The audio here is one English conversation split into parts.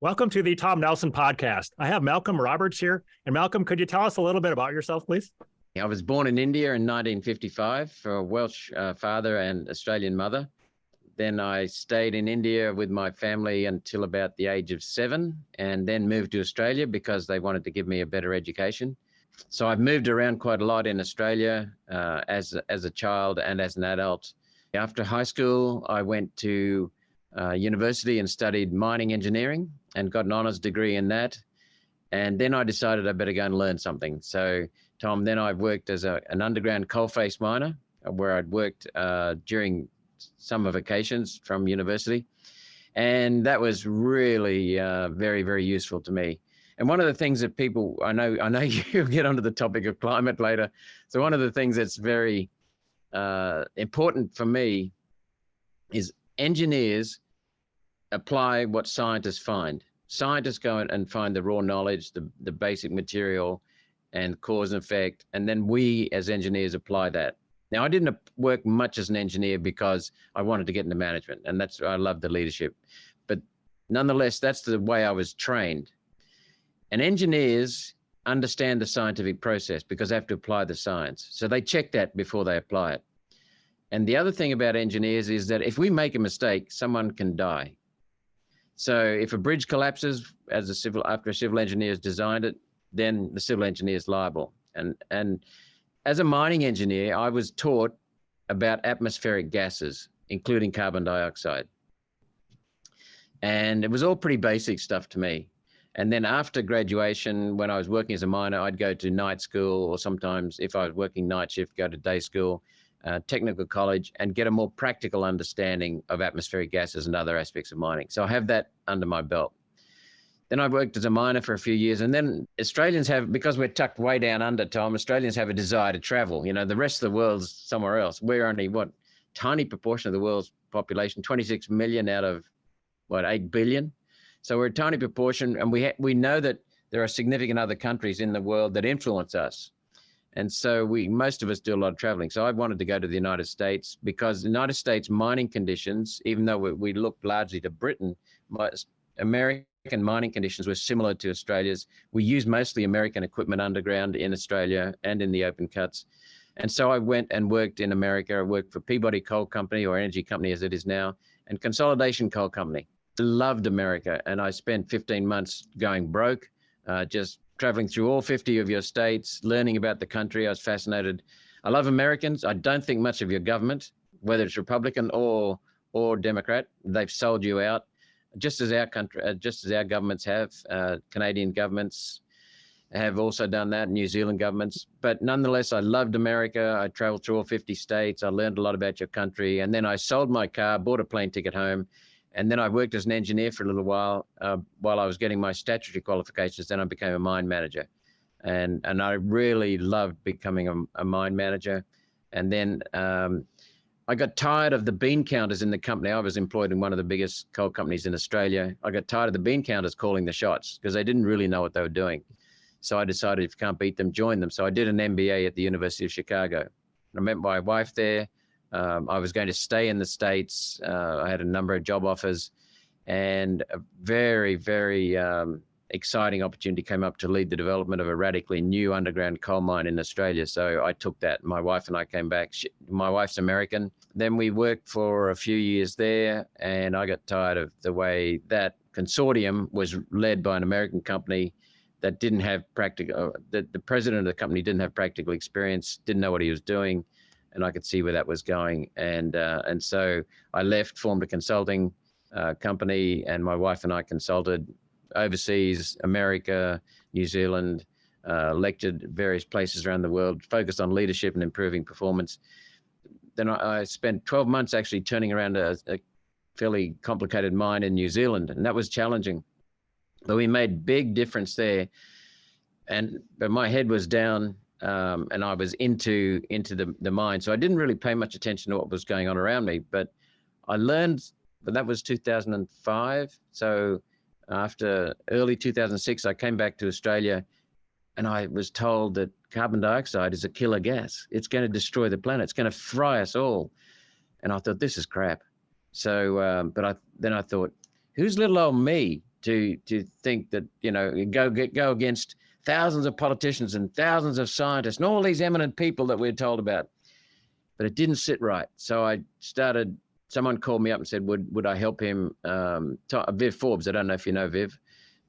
Welcome to the Tom Nelson podcast. I have Malcolm Roberts here. And Malcolm, could you tell us a little bit about yourself, please? I was born in India in 1955 for a Welsh father and Australian mother. Then I stayed in India with my family until about the age of 7, and then moved to Australia because they wanted to give me a better education. So I've moved around quite a lot in Australia as a child and as an adult. After high school, I went to university and studied mining engineering and got an honours degree in that. And then I decided I better go and learn something. So, Tom, then I worked as an underground coalface miner, where I'd worked during summer vacations from university. And that was really very, very useful to me. And one of the things that people, I know you'll get onto the topic of climate later. So one of the things that's very important for me is engineers apply what scientists find. Scientists go and find the raw knowledge, the basic material and cause and effect. And then we as engineers apply that. Now, I didn't work much as an engineer because I wanted to get into management, and I love the leadership. But nonetheless, that's the way I was trained. And engineers understand the scientific process because they have to apply the science. So they check that before they apply it. And the other thing about engineers is that if we make a mistake, someone can die. So if a bridge collapses after a civil engineer has designed it, then the civil engineer is liable. And as a mining engineer, I was taught about atmospheric gases, including carbon dioxide. And it was all pretty basic stuff to me. And then after graduation, when I was working as a miner, I'd go to night school, or sometimes if I was working night shift, go to day school, technical college, and get a more practical understanding of atmospheric gases and other aspects of mining. So I have that under my belt. Then I worked as a miner for a few years, and then Australians have, because we're tucked way down under, Tom, Australians have a desire to travel. You know, the rest of the world's somewhere else. We're only, tiny proportion of the world's population, 26 million out of, 8 billion? So we're a tiny proportion, and we know that there are significant other countries in the world that influence us. And so most of us do a lot of traveling. So I wanted to go to the United States because the United States mining conditions, even though we looked largely to Britain, American mining conditions were similar to Australia's. We use mostly American equipment underground in Australia and in the open cuts. And so I went and worked in America. I worked for Peabody Coal Company, or Energy Company as it is now, and Consolidation Coal Company. I loved America, and I spent 15 months going broke, just traveling through all 50 of your states, learning about the country. I was fascinated. I love Americans. I don't think much of your government, whether it's Republican or Democrat. They've sold you out, just as our country, just as our governments have. Canadian governments have also done that, New Zealand governments. But nonetheless, I loved America. I traveled through all 50 states. I learned a lot about your country. And then I sold my car, bought a plane ticket home. And then I worked as an engineer for a little while I was getting my statutory qualifications. Then I became a mine manager. And I really loved becoming a mine manager. And then I got tired of the bean counters in the company. I was employed in one of the biggest coal companies in Australia. I got tired of the bean counters calling the shots because they didn't really know what they were doing. So I decided if you can't beat them, join them. So I did an MBA at the University of Chicago. I met my wife there. I was going to stay in the States. I had a number of job offers, and a very, very exciting opportunity came up to lead the development of a radically new underground coal mine in Australia. So I took that. My wife and I came back. My wife's American. Then we worked for a few years there, and I got tired of the way that consortium was led by an American company that didn't have the president of the company didn't have practical experience, didn't know what he was doing. And I could see where that was going. And so I left, formed a consulting company, and my wife and I consulted overseas, America, New Zealand, lectured various places around the world, focused on leadership and improving performance. Then I spent 12 months actually turning around a fairly complicated mine in New Zealand, and that was challenging. But we made big difference there. But my head was down. And I was into the mine. So I didn't really pay much attention to what was going on around me, but I learned, but that was 2005. So after early 2006, I came back to Australia, and I was told that carbon dioxide is a killer gas. It's going to destroy the planet. It's going to fry us all. And I thought, this is crap. So, then I thought, who's little old me to think that, go against thousands of politicians and thousands of scientists and all these eminent people that we're told about. But it didn't sit right. So someone called me up and said, would I help him? Viv Forbes, I don't know if you know Viv,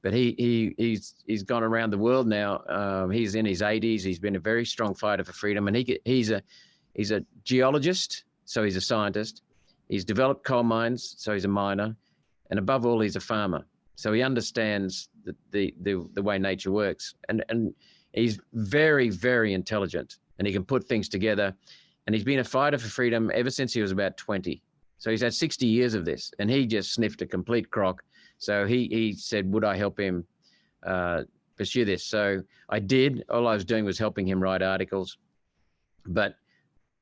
but he's gone around the world now. He's in his 80s. He's been a very strong fighter for freedom. And he's a geologist, so he's a scientist. He's developed coal mines, so he's a miner. And above all, he's a farmer. So he understands the way nature works. And he's very, very intelligent, and he can put things together. And he's been a fighter for freedom ever since he was about 20. So he's had 60 years of this, and he just sniffed a complete crock. So he said, would I help him pursue this? So I did. All I was doing was helping him write articles. But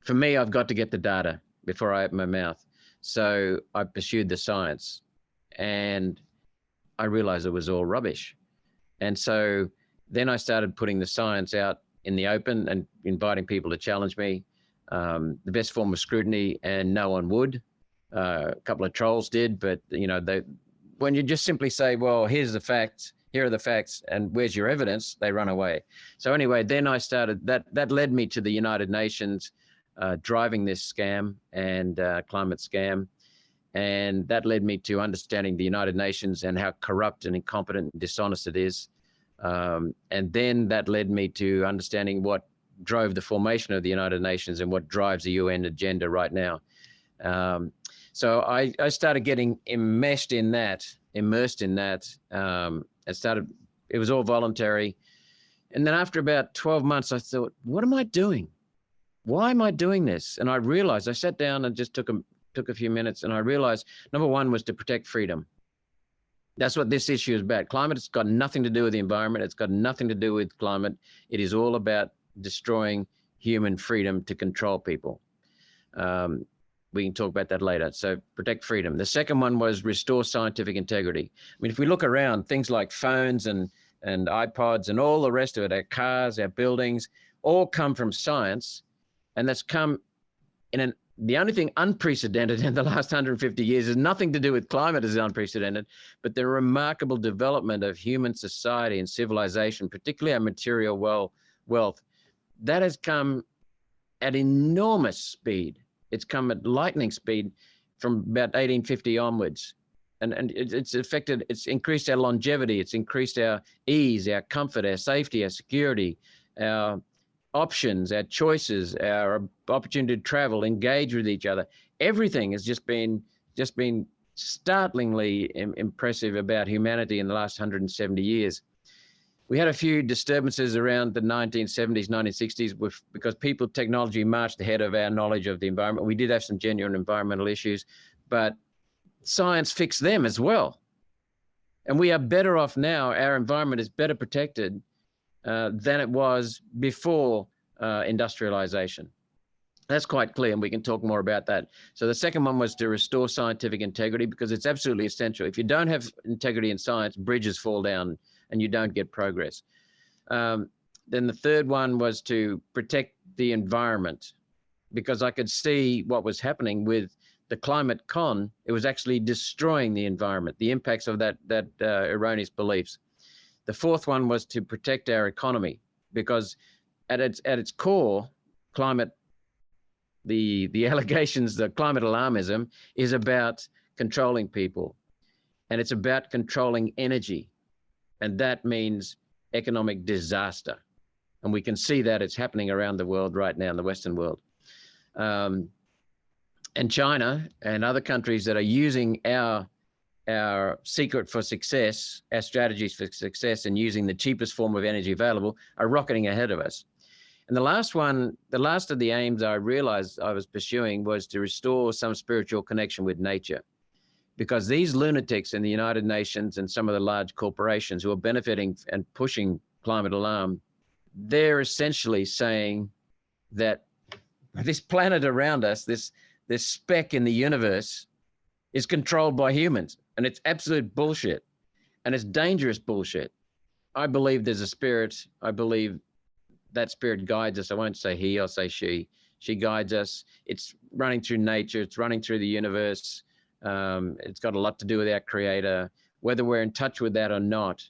for me, I've got to get the data before I open my mouth. So I pursued the science, and I realized it was all rubbish. And so then I started putting the science out in the open and inviting people to challenge me. The best form of scrutiny, and no one would. A couple of trolls did, but when you just simply say, well, here's the facts, here are the facts, and where's your evidence, they run away. So anyway, then I started, that led me to the United Nations, driving this scam and climate scam. And that led me to understanding the United Nations and how corrupt and incompetent and dishonest it is. And then that led me to understanding what drove the formation of the United Nations and what drives the UN agenda right now. So I started getting immersed in that. It was all voluntary. And then after about 12 months, I thought, what am I doing? Why am I doing this? And I realized, I sat down and just took a few minutes, and I realized, number one was to protect freedom. That's what this issue is about. Climate has got nothing to do with the environment. It's got nothing to do with climate. It is all about destroying human freedom to control people. We can talk about that later. So protect freedom. The second one was restore scientific integrity. I mean, if we look around, things like phones and iPods and all the rest of it, our cars, our buildings, all come from science. And that's come in the only thing unprecedented in the last 150 years is nothing to do with climate is unprecedented, but the remarkable development of human society and civilization, particularly our material wealth, that has come at enormous speed. It's come at lightning speed from about 1850 onwards. And it's increased our longevity, it's increased our ease, our comfort, our safety, our security, our options, our choices, our opportunity to travel, engage with each other. Everything has just been startlingly impressive about humanity in the last 170 years. We had a few disturbances around the 1970s, 1960s because technology marched ahead of our knowledge of the environment. We did have some genuine environmental issues, but science fixed them as well. And we are better off now. Our environment is better protected than it was before industrialization. That's quite clear, and we can talk more about that. So the second one was to restore scientific integrity, because it's absolutely essential. If you don't have integrity in science, bridges fall down and you don't get progress. Then the third one was to protect the environment, because I could see what was happening with the climate con. It was actually destroying the environment, the impacts of that erroneous beliefs. The fourth one was to protect our economy, because at its core, climate, the allegations, the climate alarmism is about controlling people, and it's about controlling energy. And that means economic disaster. And we can see that it's happening around the world right now, in the Western world. And China and other countries that are using our secret for success, our strategies for success, and using the cheapest form of energy available, are rocketing ahead of us. And the last of the aims I realized I was pursuing was to restore some spiritual connection with nature. Because these lunatics in the United Nations and some of the large corporations who are benefiting and pushing climate alarm, they're essentially saying that this planet around us, this speck in the universe, is controlled by humans. And it's absolute bullshit. And it's dangerous bullshit. I believe there's a spirit. I believe that spirit guides us. I won't say he, I'll say she. She guides us. It's running through nature. It's running through the universe. It's got a lot to do with our creator. whether we're in touch with that or not,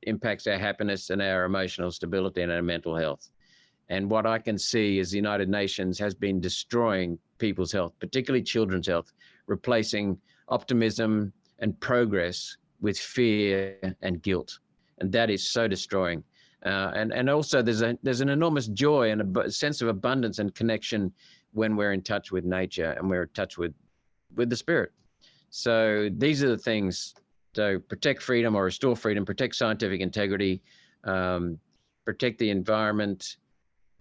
impacts our happiness and our emotional stability and our mental health. And what I can see is the United Nations has been destroying people's health, particularly children's health, replacing optimism and progress with fear and guilt. And that is so destroying. And also there's an enormous joy and a sense of abundance and connection when we're in touch with nature and we're in touch with the spirit. So these are the things. So protect freedom or restore freedom, protect scientific integrity, protect the environment,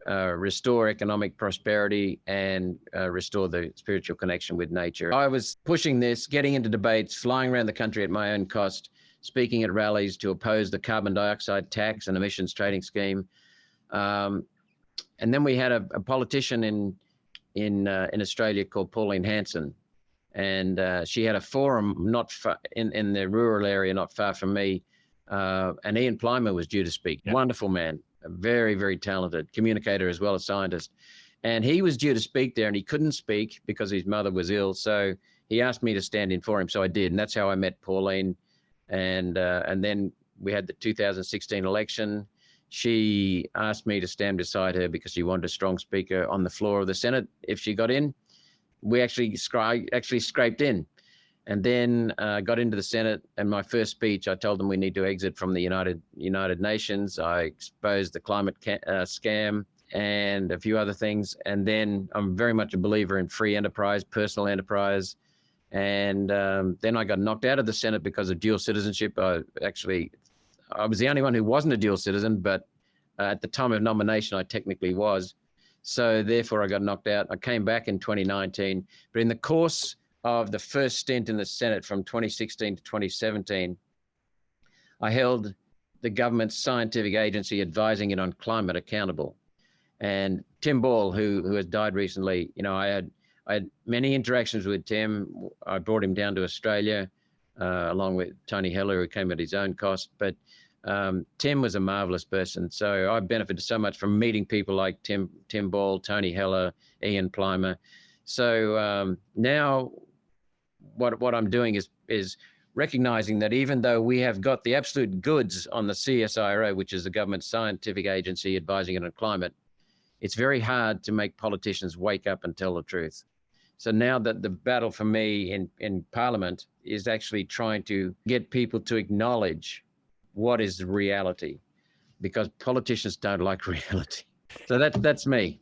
restore economic prosperity, and restore the spiritual connection with nature. I was pushing this, getting into debates, flying around the country at my own cost, speaking at rallies to oppose the carbon dioxide tax and emissions trading scheme. And then we had a politician in Australia called Pauline Hanson. And she had a forum not far in the rural area, not far from me. And Ian Plimer was due to speak. Yep. Wonderful man, a very, very talented communicator as well as scientist. And he was due to speak there and he couldn't speak because his mother was ill. So he asked me to stand in for him. So I did. And that's how I met Pauline. And then we had the 2016 election. She asked me to stand beside her because she wanted a strong speaker on the floor of the Senate if she got in. We actually scraped in, and then got into the Senate. And my first speech, I told them we need to exit from the United Nations. I exposed the climate scam and a few other things. And then I'm very much a believer in free enterprise, personal enterprise. And then I got knocked out of the Senate because of dual citizenship. I was the only one who wasn't a dual citizen, but at the time of nomination, I technically was. So therefore I got knocked out. I came back in 2019, but in the course of the first stint in the Senate from 2016 to 2017, I held the government's scientific agency advising it on climate accountable. And Tim Ball, who has died recently, I had many interactions with Tim. I brought him down to Australia, along with Tony Heller, who came at his own cost. But Tim was a marvelous person. So I benefited so much from meeting people like Tim Ball, Tony Heller, Ian Plimer. So now what I'm doing is recognizing that even though we have got the absolute goods on the CSIRO, which is the government scientific agency advising it on climate, it's very hard to make politicians wake up and tell the truth. So now that the battle for me in Parliament is actually trying to get people to acknowledge what is reality, because politicians don't like reality. So that's me.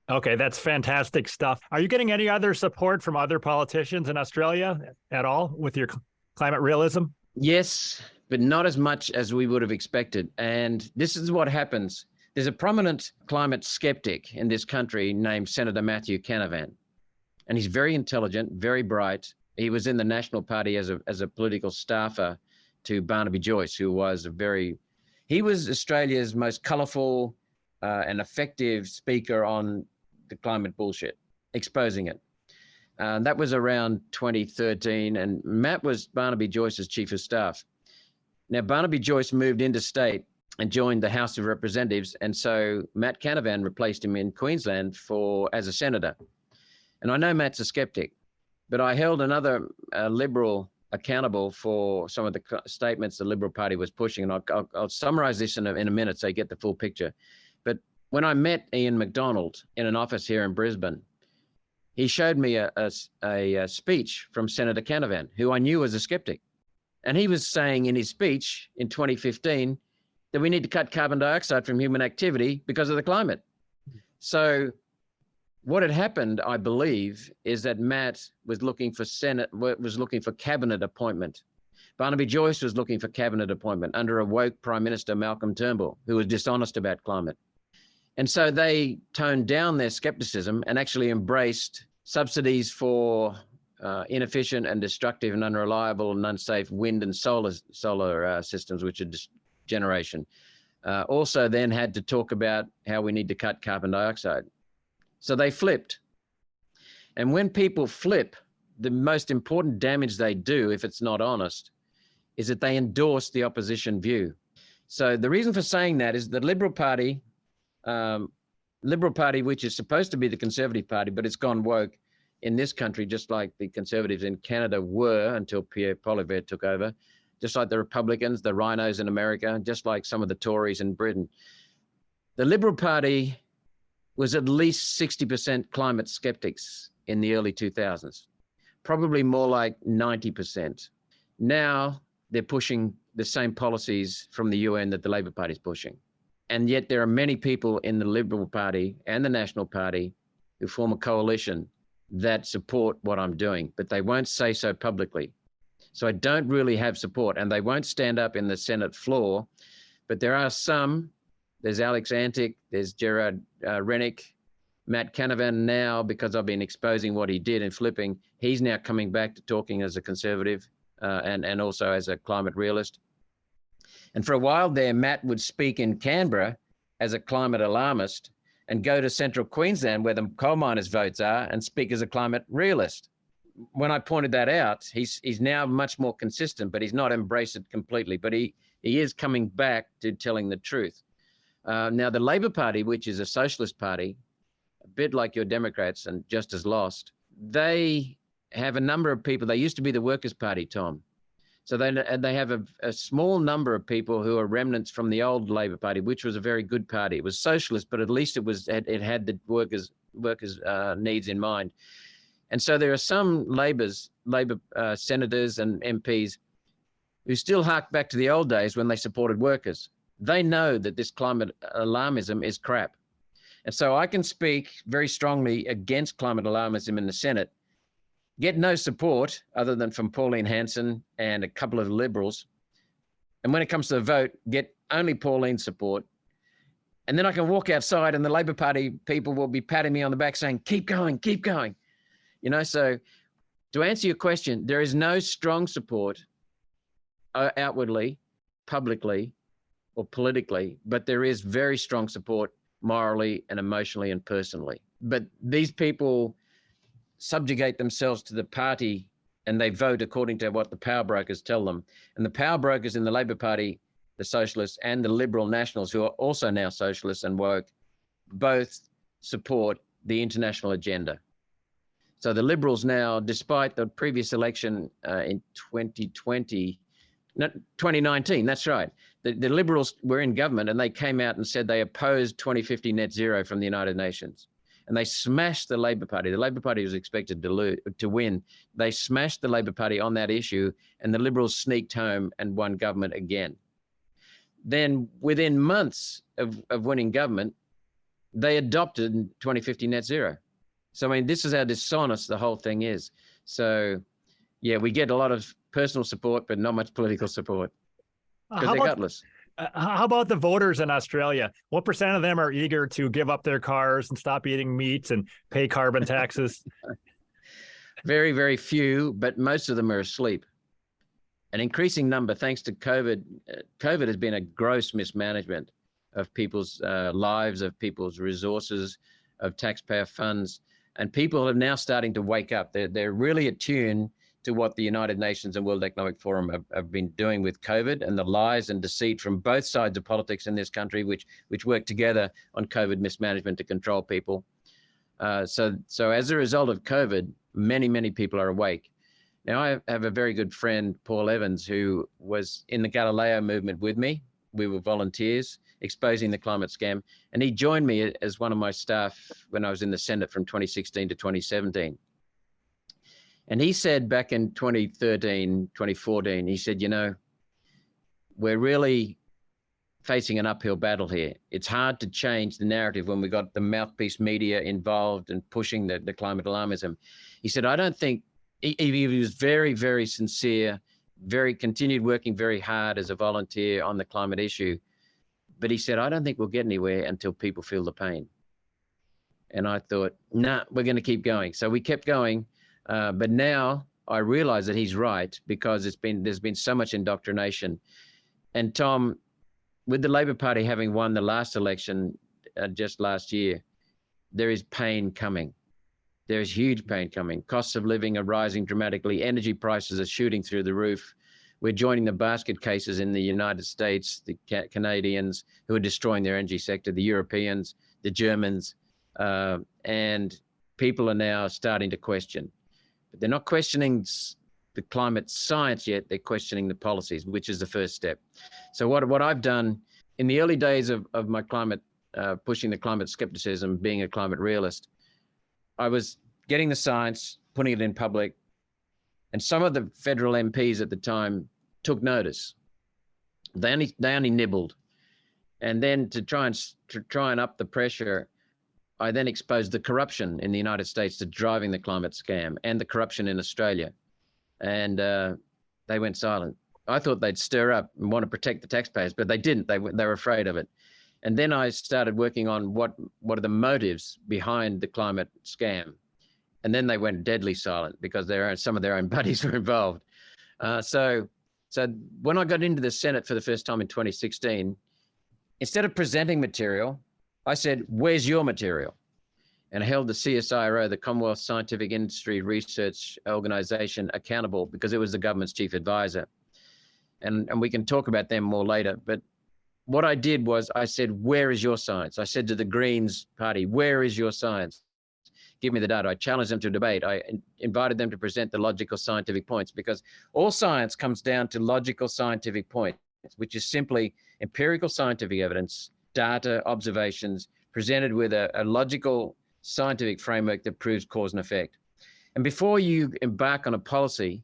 Okay, that's fantastic stuff. Are you getting any other support from other politicians in Australia at all with your climate realism? Yes, but not as much as we would have expected. And this is what happens. There's a prominent climate skeptic in this country named Senator Matthew Canavan. And he's very intelligent, very bright. He was in the National Party as a political staffer to Barnaby Joyce, who was he was Australia's most colourful and effective speaker on the climate bullshit, exposing it. That was around 2013, and Matt was Barnaby Joyce's chief of staff. Now, Barnaby Joyce moved interstate and joined the House of Representatives, and so Matt Canavan replaced him in Queensland as a senator. And I know Matt's a skeptic, but I held another Liberal accountable for some of the statements the Liberal Party was pushing. And I'll summarize this in a minute so you get the full picture. But when I met Ian MacDonald in an office here in Brisbane, he showed me a speech from Senator Canavan, who I knew was a skeptic. And he was saying in his speech in 2015 that we need to cut carbon dioxide from human activity because of the climate. So what had happened, I believe, is that Matt was looking for cabinet appointment. Barnaby Joyce was looking for cabinet appointment under a woke Prime Minister, Malcolm Turnbull, who was dishonest about climate. And so they toned down their skepticism and actually embraced subsidies for inefficient and destructive and unreliable and unsafe wind and solar systems, which are generation. Also then had to talk about how we need to cut carbon dioxide. So they flipped. And when people flip, the most important damage they do, if it's not honest, is that they endorse the opposition view. So the reason for saying that is the Liberal Party, which is supposed to be the Conservative Party, but it's gone woke, in this country, just like the Conservatives in Canada were until Pierre Poilievre took over, just like the Republicans, the rhinos in America, just like some of the Tories in Britain. The Liberal Party was at least 60% climate skeptics in the early 2000s, probably more like 90%. Now they're pushing the same policies from the UN that the Labor Party is pushing. And yet there are many people in the Liberal Party and the National Party who form a coalition that support what I'm doing, but they won't say so publicly. So I don't really have support, and they won't stand up in the Senate floor. But there are some. There's Alex Antic, there's Gerard Rennick, Matt Canavan now, because I've been exposing what he did in flipping. He's now coming back to talking as a conservative and also as a climate realist. And for a while there, Matt would speak in Canberra as a climate alarmist and go to central Queensland, where the coal miners' votes are, and speak as a climate realist. When I pointed that out, he's now much more consistent, but he's not embraced it completely. But he is coming back to telling the truth. Now, the Labor Party, which is a socialist party, a bit like your Democrats and just as lost, they have a number of people. They used to be the Workers' Party, Tom. So they have a small number of people who are remnants from the old Labor Party, which was a very good party. It was socialist, but at least it had the workers' needs in mind. And so there are some Labor senators and MPs who still hark back to the old days when they supported workers. They know that this climate alarmism is crap. And so I can speak very strongly against climate alarmism in the Senate, get no support other than from Pauline Hanson and a couple of Liberals. And when it comes to the vote, get only Pauline's support. And then I can walk outside and the Labor Party people will be patting me on the back saying, keep going, keep going. You know, so to answer your question, there is no strong support outwardly, publicly, or politically, but there is very strong support morally and emotionally and personally. But these people subjugate themselves to the party and they vote according to what the power brokers tell them. And the power brokers in the Labor Party, the Socialists, and the Liberal Nationals, who are also now socialists and woke, both support the international agenda. So the Liberals now, despite the previous election in 2019, that's right. The Liberals were in government and they came out and said they opposed 2050 net zero from the United Nations. And they smashed the Labor Party. The Labor Party was expected to win. They smashed the Labor Party on that issue, and the Liberals sneaked home and won government again. Then within months of winning government, they adopted 2050 net zero. So, I mean, this is how dishonest the whole thing is. So, yeah, we get a lot of personal support, but not much political support because they're gutless. How about the voters in Australia? What % of them are eager to give up their cars and stop eating meat and pay carbon taxes? Very, very few, but most of them are asleep. An increasing number, thanks to COVID. COVID has been a gross mismanagement of people's lives, of people's resources, of taxpayer funds. And people are now starting to wake up. They're really attuned to what the United Nations and World Economic Forum have been doing with COVID and the lies and deceit from both sides of politics in this country, which work together on COVID mismanagement to control people. So as a result of COVID, many, many people are awake. Now, I have a very good friend, Paul Evans, who was in the Galileo movement with me. We were volunteers exposing the climate scam. And he joined me as one of my staff when I was in the Senate from 2016 to 2017. And he said back in 2013, 2014, he said, you know, we're really facing an uphill battle here. It's hard to change the narrative when we got the mouthpiece media involved and pushing the climate alarmism. He said, I don't think, he was very, very sincere, continued working very hard as a volunteer on the climate issue. But he said, I don't think we'll get anywhere until people feel the pain. And I thought, nah, we're going to keep going. So we kept going. But now I realize that he's right because there's been so much indoctrination. And Tom, with the Labor Party having won the last election just last year, there is pain coming. There is huge pain coming. Costs of living are rising dramatically. Energy prices are shooting through the roof. We're joining the basket cases in the United States, the Canadians who are destroying their energy sector, the Europeans, the Germans, and people are now starting to question. But they're not questioning the climate science yet, they're questioning the policies, which is the first step. So what I've done in the early days of my climate, pushing the climate skepticism, being a climate realist, I was getting the science, putting it in public, and some of the federal MPs at the time took notice. They only nibbled. And then to try and up the pressure, I then exposed the corruption in the United States to driving the climate scam, and the corruption in Australia. And they went silent. I thought they'd stir up and want to protect the taxpayers, but they didn't. They were afraid of it. And then I started working on what are the motives behind the climate scam. And then they went deadly silent because some of their own buddies were involved. So when I got into the Senate for the first time in 2016, instead of presenting material, I said, where's your material? And I held the CSIRO, the Commonwealth Scientific Industry Research Organization, accountable because it was the government's chief advisor. And we can talk about them more later. But what I did was I said, where is your science? I said to the Greens party, where is your science? Give me the data. I challenged them to debate. I invited them to present the logical scientific points, because all science comes down to logical scientific points, which is simply empirical scientific evidence, data, observations, presented with a logical scientific framework that proves cause and effect. And before you embark on a policy,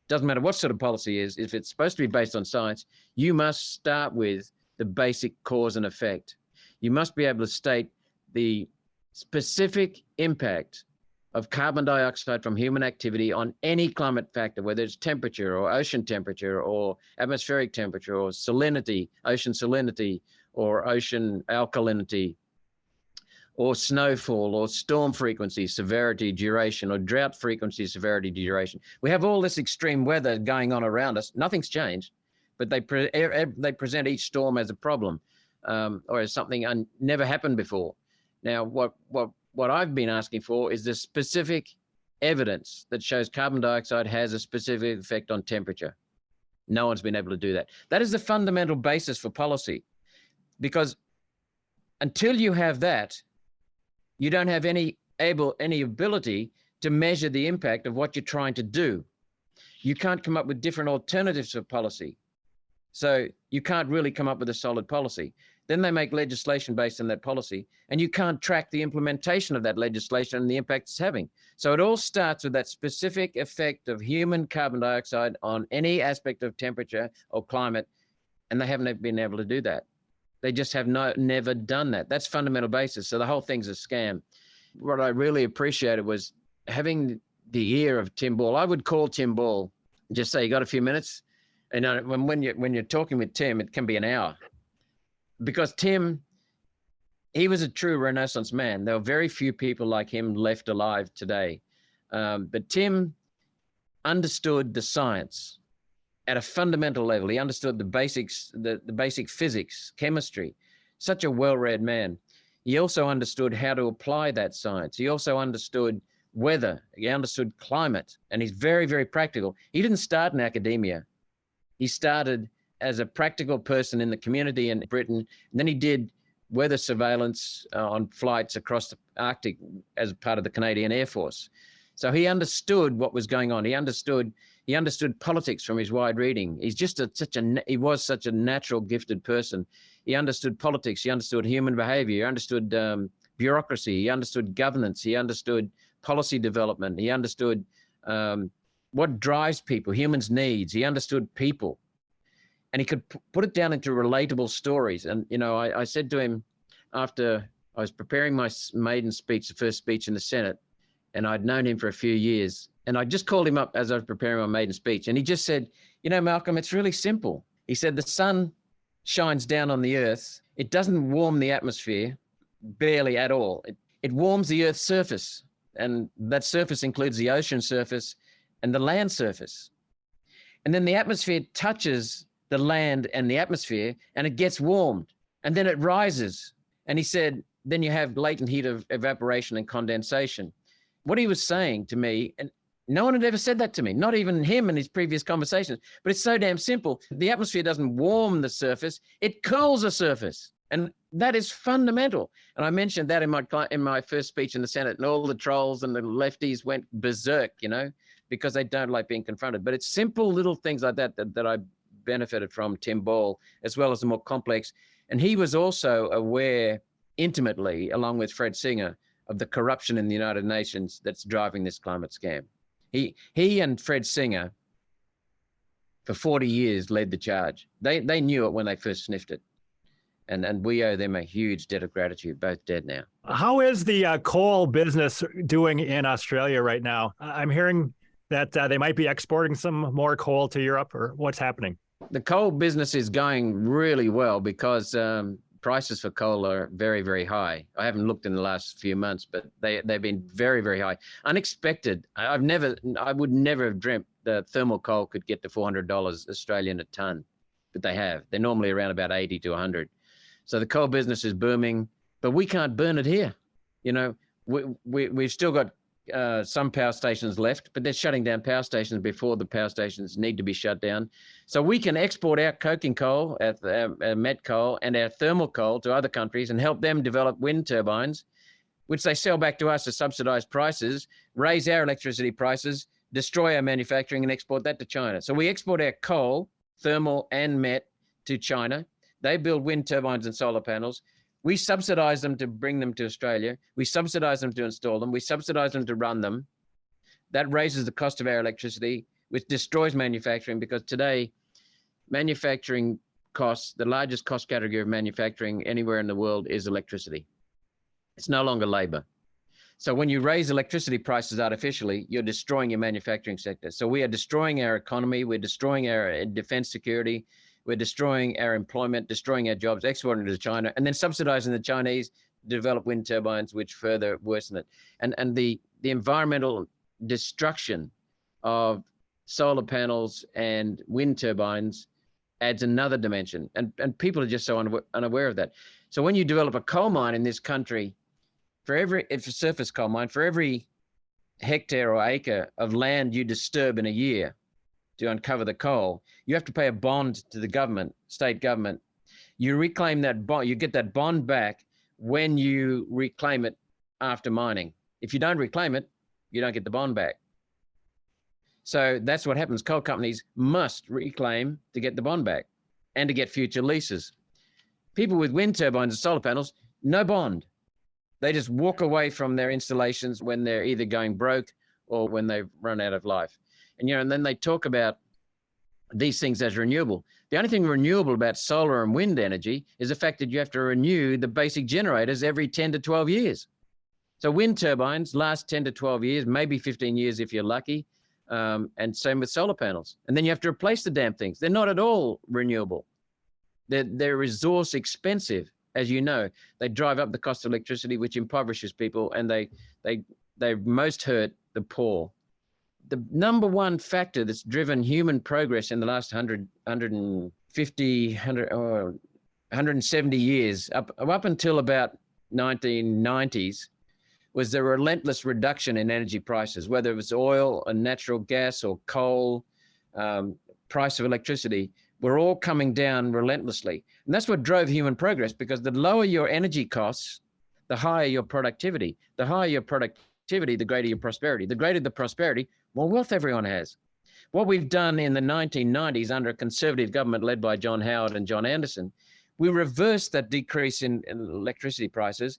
doesn't matter what sort of policy is, if it's supposed to be based on science, you must start with the basic cause and effect. You must be able to state the specific impact of carbon dioxide from human activity on any climate factor, whether it's temperature or ocean temperature or atmospheric temperature or salinity, ocean salinity or ocean alkalinity, or snowfall or storm frequency, severity, duration, or drought frequency, severity, duration. We have all this extreme weather going on around us. Nothing's changed, but they present each storm as a problem or as something never happened before. Now, what I've been asking for is the specific evidence that shows carbon dioxide has a specific effect on temperature. No one's been able to do that. That is the fundamental basis for policy, because until you have that, you don't have any ability to measure the impact of what you're trying to do. You can't come up with different alternatives for policy. So you can't really come up with a solid policy. Then they make legislation based on that policy, and you can't track the implementation of that legislation and the impact it's having. So it all starts with that specific effect of human carbon dioxide on any aspect of temperature or climate, and they haven't been able to do that. They just have never done that. That's fundamental basis. So the whole thing's a scam. What I really appreciated was having the ear of Tim Ball. I would call Tim Ball, just say, you got a few minutes? And when you're talking with Tim, it can be an hour. Because Tim, he was a true Renaissance man. There are very few people like him left alive today. But Tim understood the science at a fundamental level. He understood the basics, the basic physics, chemistry. Such a well-read man. He also understood how to apply that science. He also understood weather. He understood climate. And he's very, very practical. He didn't start in academia. He started as a practical person in the community in Britain. And then he did weather surveillance on flights across the Arctic as part of the Canadian Air Force. So he understood what was going on. He understood politics from his wide reading. He's just he was such a natural gifted person. He understood politics. He understood human behavior. He understood bureaucracy. He understood governance. He understood policy development. He understood what drives people, humans' needs. He understood people. And he could put it down into relatable stories. And, I said to him after I was preparing my maiden speech, the first speech in the Senate, and I'd known him for a few years, and I just called him up as I was preparing my maiden speech. And he just said, Malcolm, it's really simple. He said, the sun shines down on the earth. It doesn't warm the atmosphere, barely at all. It warms the earth's surface. And that surface includes the ocean surface and the land surface. And then the atmosphere touches the land and the atmosphere, and it gets warmed, and then it rises. And he said, then you have latent heat of evaporation and condensation. What he was saying to me, and no one had ever said that to me, not even him in his previous conversations, but it's so damn simple. The atmosphere doesn't warm the surface, it cools the surface. And That is fundamental. And I mentioned that in my first speech in the Senate, and all the trolls and the lefties went berserk, because they don't like being confronted. But it's simple little things like that I benefited from Tim Ball, as well as the more complex. And he was also aware intimately, along with Fred Singer, of the corruption in the United Nations that's driving this climate scam. He and Fred Singer, for 40 years, led the charge. They knew it when they first sniffed it. And we owe them a huge debt of gratitude, both dead now. How is the coal business doing in Australia right now? I'm hearing that they might be exporting some more coal to Europe, or what's happening? The coal business is going really well because prices for coal are very, very high. I haven't looked in the last few months, but they've been very, very high. Unexpected. I would never have dreamt that thermal coal could get to $400 Australian a ton, but they have. They're normally around about 80 to 100. So the coal business is booming, but we can't burn it here. We've still got some power stations left, but they're shutting down power stations before the power stations need to be shut down. So we can export our coking coal, our met coal, and our thermal coal to other countries and help them develop wind turbines, which they sell back to us at subsidized prices, raise our electricity prices, destroy our manufacturing, and export that to China. So we export our coal, thermal and met, to China. They build wind turbines and solar panels. We subsidize them to bring them to Australia. We subsidize them to install them. We subsidize them to run them. That raises the cost of our electricity, which destroys manufacturing, because today, manufacturing costs, the largest cost category of manufacturing anywhere in the world is electricity. It's no longer labor. So when you raise electricity prices artificially, you're destroying your manufacturing sector. So we are destroying our economy. We're destroying our defense security. We're destroying our employment, destroying our jobs, exporting to China, and then subsidizing the Chinese to develop wind turbines, which further worsen it. And the environmental destruction of solar panels and wind turbines adds another dimension. And people are just so unaware of that. So when you develop a coal mine in this country, if a surface coal mine, for every hectare or acre of land you disturb in a year to uncover the coal, you have to pay a bond to the government, state government. You reclaim that bond, you get that bond back when you reclaim it after mining. If you don't reclaim it, you don't get the bond back. So that's what happens. Coal companies must reclaim to get the bond back and to get future leases. People with wind turbines and solar panels, no bond. They just walk away from their installations when they're either going broke or when they've run out of life. And then they talk about these things as renewable. The only thing renewable about solar and wind energy is the fact that you have to renew the basic generators every 10 to 12 years. So wind turbines last 10 to 12 years, maybe 15 years if you're lucky, and same with solar panels. And then you have to replace the damn things. They're not at all renewable. They're resource expensive, as you know. They drive up the cost of electricity, which impoverishes people, and they most hurt the poor. The number one factor that's driven human progress in the last 170 years, up until about 1990s, was the relentless reduction in energy prices, whether it was oil or natural gas or coal, price of electricity, were all coming down relentlessly. And that's what drove human progress, because the lower your energy costs, the higher your productivity. The higher your productivity, the greater your prosperity. The greater the prosperity, more wealth everyone has. What we've done in the 1990s under a conservative government led by John Howard and John Anderson, we reversed that decrease in electricity prices,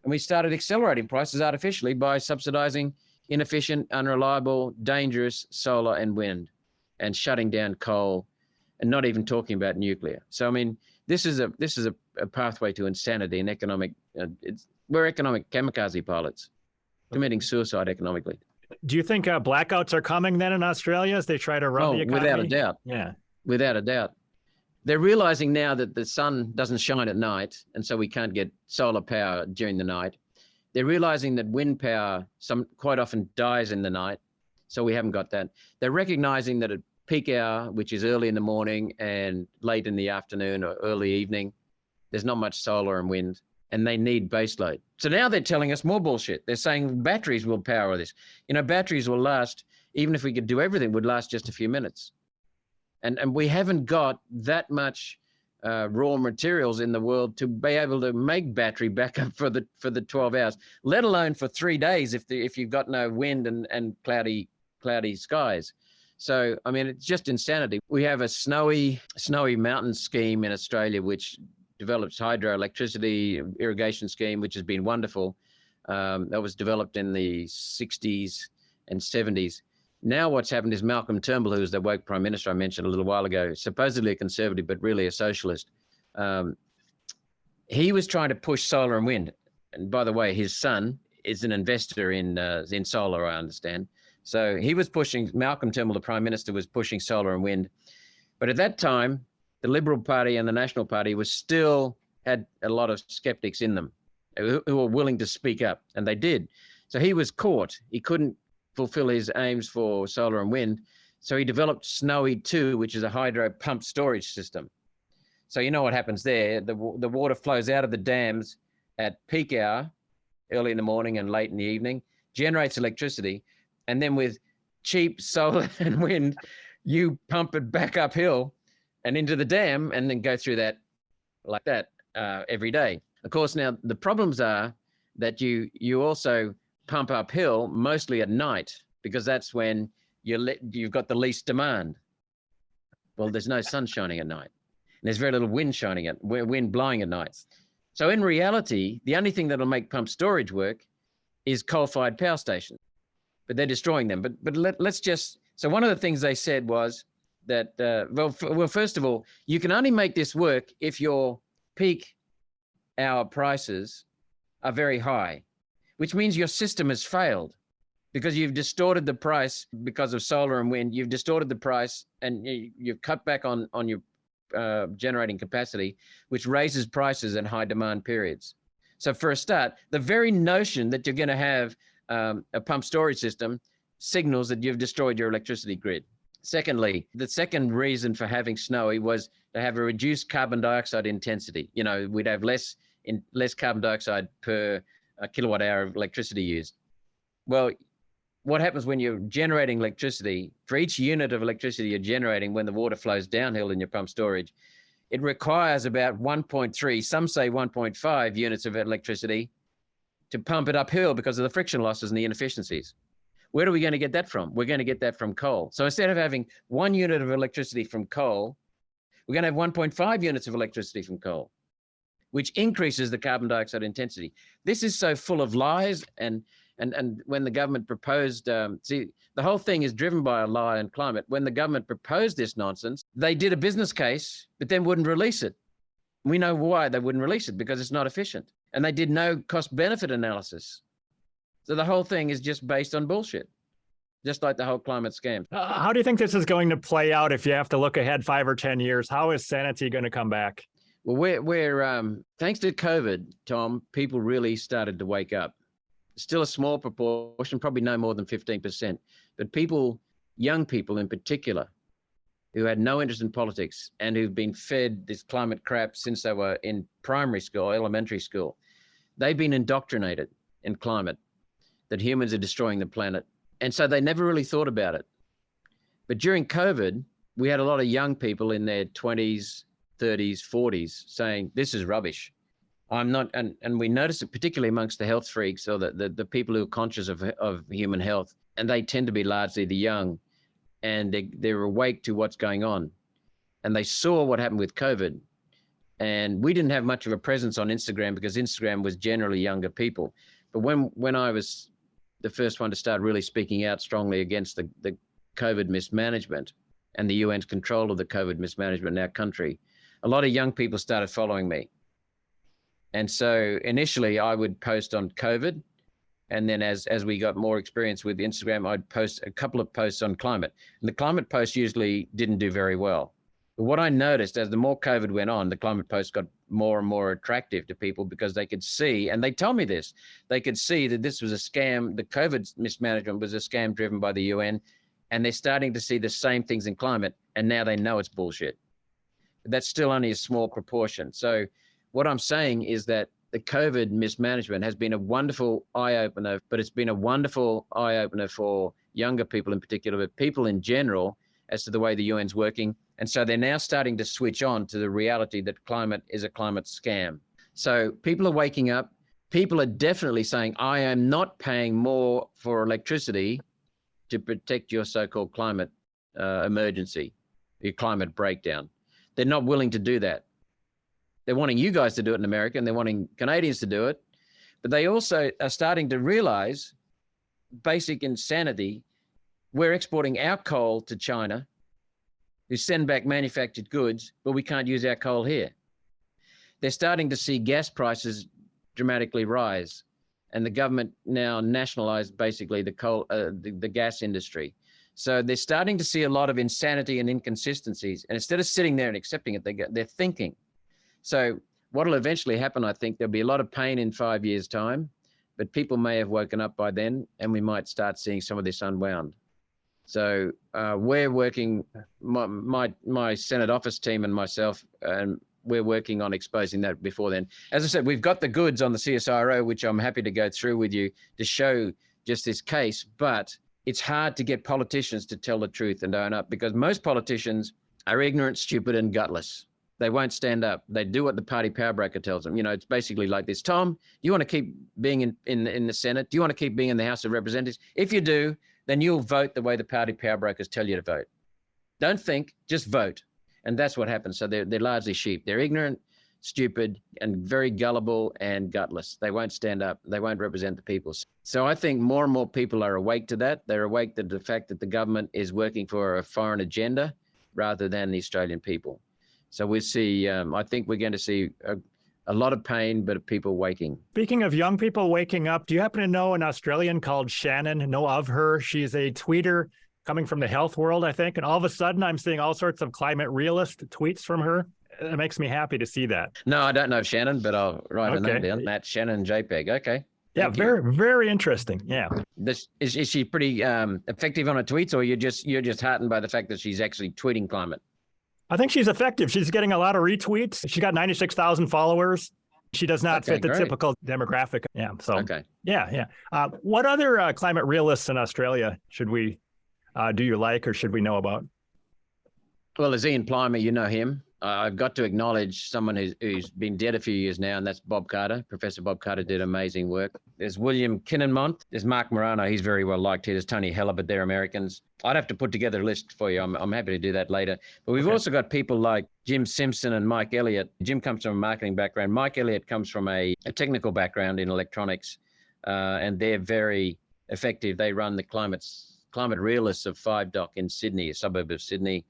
and we started accelerating prices artificially by subsidizing inefficient, unreliable, dangerous solar and wind, and shutting down coal, and not even talking about nuclear. So, I mean, this is a pathway to insanity and economic. We're economic kamikaze pilots, committing suicide economically. Do you think blackouts are coming then in Australia as they try to run the economy? Without a doubt. Yeah. Without a doubt. They're realizing now that the sun doesn't shine at night, and so we can't get solar power during the night. They're realizing that wind power quite often dies in the night, so we haven't got that. They're recognizing that at peak hour, which is early in the morning and late in the afternoon or early evening, there's not much solar and wind, and they need baseload. So now they're telling us more bullshit. They're saying batteries will power this. Batteries will last, even if we could do everything, would last just a few minutes. And we haven't got that much raw materials in the world to be able to make battery backup for the 12 hours, let alone for 3 days if you've got no wind and cloudy skies. So, I mean, it's just insanity. We have a snowy mountain scheme in Australia, which develops hydroelectricity irrigation scheme, which has been wonderful. That was developed in the 60s and 70s. Now what's happened is Malcolm Turnbull, who's the woke prime minister I mentioned a little while ago, supposedly a conservative, but really a socialist. He was trying to push solar and wind. And by the way, his son is an investor in solar, I understand. So he was pushing, Malcolm Turnbull, the prime minister, was pushing solar and wind. But at that time, the Liberal Party and the National Party had a lot of skeptics in them who were willing to speak up, and they did. So he was caught. He couldn't fulfill his aims for solar and wind. So he developed Snowy 2, which is a hydro pump storage system. So you know what happens there. The water flows out of the dams at peak hour, early in the morning and late in the evening, generates electricity. And then with cheap solar and wind, you pump it back uphill and into the dam and then go through that like that every day. Of course, now the problems are that you also pump uphill mostly at night, because that's when you've got the least demand. Well, there's no sun shining at night. And there's very little wind blowing at night. So in reality, the only thing that'll make pump storage work is coal-fired power stations. But they're destroying them. But let's just, so one of the things they said was that, well, first of all, you can only make this work if your peak hour prices are very high, which means your system has failed because you've distorted the price because of solar and wind. You've distorted the price and you've cut back on your generating capacity, which raises prices in high demand periods. So for a start, the very notion that you're going to have a pump storage system signals that you've destroyed your electricity grid. Secondly, the second reason for having Snowy was to have a reduced carbon dioxide intensity. You know, we'd have less carbon dioxide per kilowatt hour of electricity used. Well, what happens when you're generating electricity, for each unit of electricity you're generating when the water flows downhill in your pump storage, it requires about 1.3, some say 1.5 units of electricity to pump it uphill because of the friction losses and the inefficiencies. Where are we going to get that from? We're going to get that from coal. So instead of having 1 unit of electricity from coal, we're going to have 1.5 units of electricity from coal, which increases the carbon dioxide intensity. This is so full of lies. And when the government proposed, see, the whole thing is driven by a lie on climate. When the government proposed this nonsense, they did a business case, but then wouldn't release it. We know why they wouldn't release it, because it's not efficient. And they did no cost-benefit analysis. So the whole thing is just based on bullshit, just like the whole climate scam. How do you think this is going to play out if you have to look ahead 5 or 10 years? How is sanity going to come back? Well, we're thanks to COVID, Tom, people really started to wake up. Still a small proportion, probably no more than 15%, but people, young people in particular, who had no interest in politics and who've been fed this climate crap since they were in primary school, elementary school, they've been indoctrinated in climate, that humans are destroying the planet. And so they never really thought about it. But during COVID, we had a lot of young people in their 20s, 30s, 40s saying, this is rubbish. I'm not, and we notice it particularly amongst the health freaks, or the people who are conscious of human health, and they tend to be largely the young, and they're awake to what's going on. And they saw what happened with COVID. And we didn't have much of a presence on Instagram because Instagram was generally younger people. But when I was the first one to start really speaking out strongly against the COVID mismanagement and the UN's control of the COVID mismanagement in our country, a lot of young people started following me. And so initially I would post on COVID. And then as we got more experience with Instagram, I'd post a couple of posts on climate. And the climate posts usually didn't do very well. But what I noticed as the more COVID went on, the climate posts got more and more attractive to people because they could see, and they told me this, they could see that this was a scam. The COVID mismanagement was a scam driven by the UN. And they're starting to see the same things in climate. And now they know it's bullshit. But that's still only a small proportion. So what I'm saying is that the COVID mismanagement has been a wonderful eye-opener, but it's been a wonderful eye-opener for younger people in particular, but people in general, as to the way the UN's working And so they're now starting to switch on to the reality that climate is a climate scam. So people are waking up. People are definitely saying, I am not paying more for electricity to protect your so-called climate emergency, your climate breakdown. They're not willing to do that. They're wanting you guys to do it in America, and they're wanting Canadians to do it. But they also are starting to realize basic insanity. We're exporting our coal to China, who send back manufactured goods, but we can't use our coal here. They're starting to see gas prices dramatically rise, and the government now nationalized basically the gas industry. So they're starting to see a lot of insanity and inconsistencies. And instead of sitting there and accepting it, they're thinking. So what will eventually happen, I think, there'll be a lot of pain in 5 years' time, but people may have woken up by then, and we might start seeing some of this unwound. So we're working, my Senate office team and myself, and we're working on exposing that before then. As I said, we've got the goods on the CSIRO, which I'm happy to go through with you to show just this case, but it's hard to get politicians to tell the truth and own up, because most politicians are ignorant, stupid, and gutless. They won't stand up. They do what the party power broker tells them. You know, it's basically like this. Tom, do you want to keep being in the Senate? Do you want to keep being in the House of Representatives? If you do, then you'll vote the way the party power brokers tell you to vote. Don't think, just vote. And that's what happens. So they're largely sheep. They're ignorant, stupid, and very gullible and gutless. They won't stand up. They won't represent the people. So I think more and more people are awake to that. They're awake to the fact that the government is working for a foreign agenda rather than the Australian people. So we see, I think we're going to see a lot of pain, but people waking. Speaking of young people waking up, do you happen to know an Australian called Shannon? Know of her? She's a tweeter coming from the health world, I think. And all of a sudden, I'm seeing all sorts of climate realist tweets from her. It makes me happy to see that. No, I don't know Shannon, but I'll write her name down. Matt Shannon JPEG. Okay. Yeah, very interesting. Yeah. Is she pretty effective on her tweets, or you're just heartened by the fact that she's actually tweeting climate? I think she's effective. She's getting a lot of retweets. She's got 96,000 followers. She does not fit the typical demographic. Yeah. So, yeah. What other climate realists in Australia should we do you like or should we know about? Well, there's Ian Plimer, you know him. I've got to acknowledge someone who's been dead a few years now, and that's Bob Carter. Professor Bob Carter did amazing work. There's William Kinnenmont. There's Mark Morano. He's very well liked here. There's Tony Heller, but they're Americans. I'd have to put together a list for you. I'm happy to do that later. But we've also got people like Jim Simpson and Mike Elliott. Jim comes from a marketing background. Mike Elliott comes from a technical background in electronics, and they're very effective. They run the climate realists of 5 Dock in Sydney, a suburb of Sydney.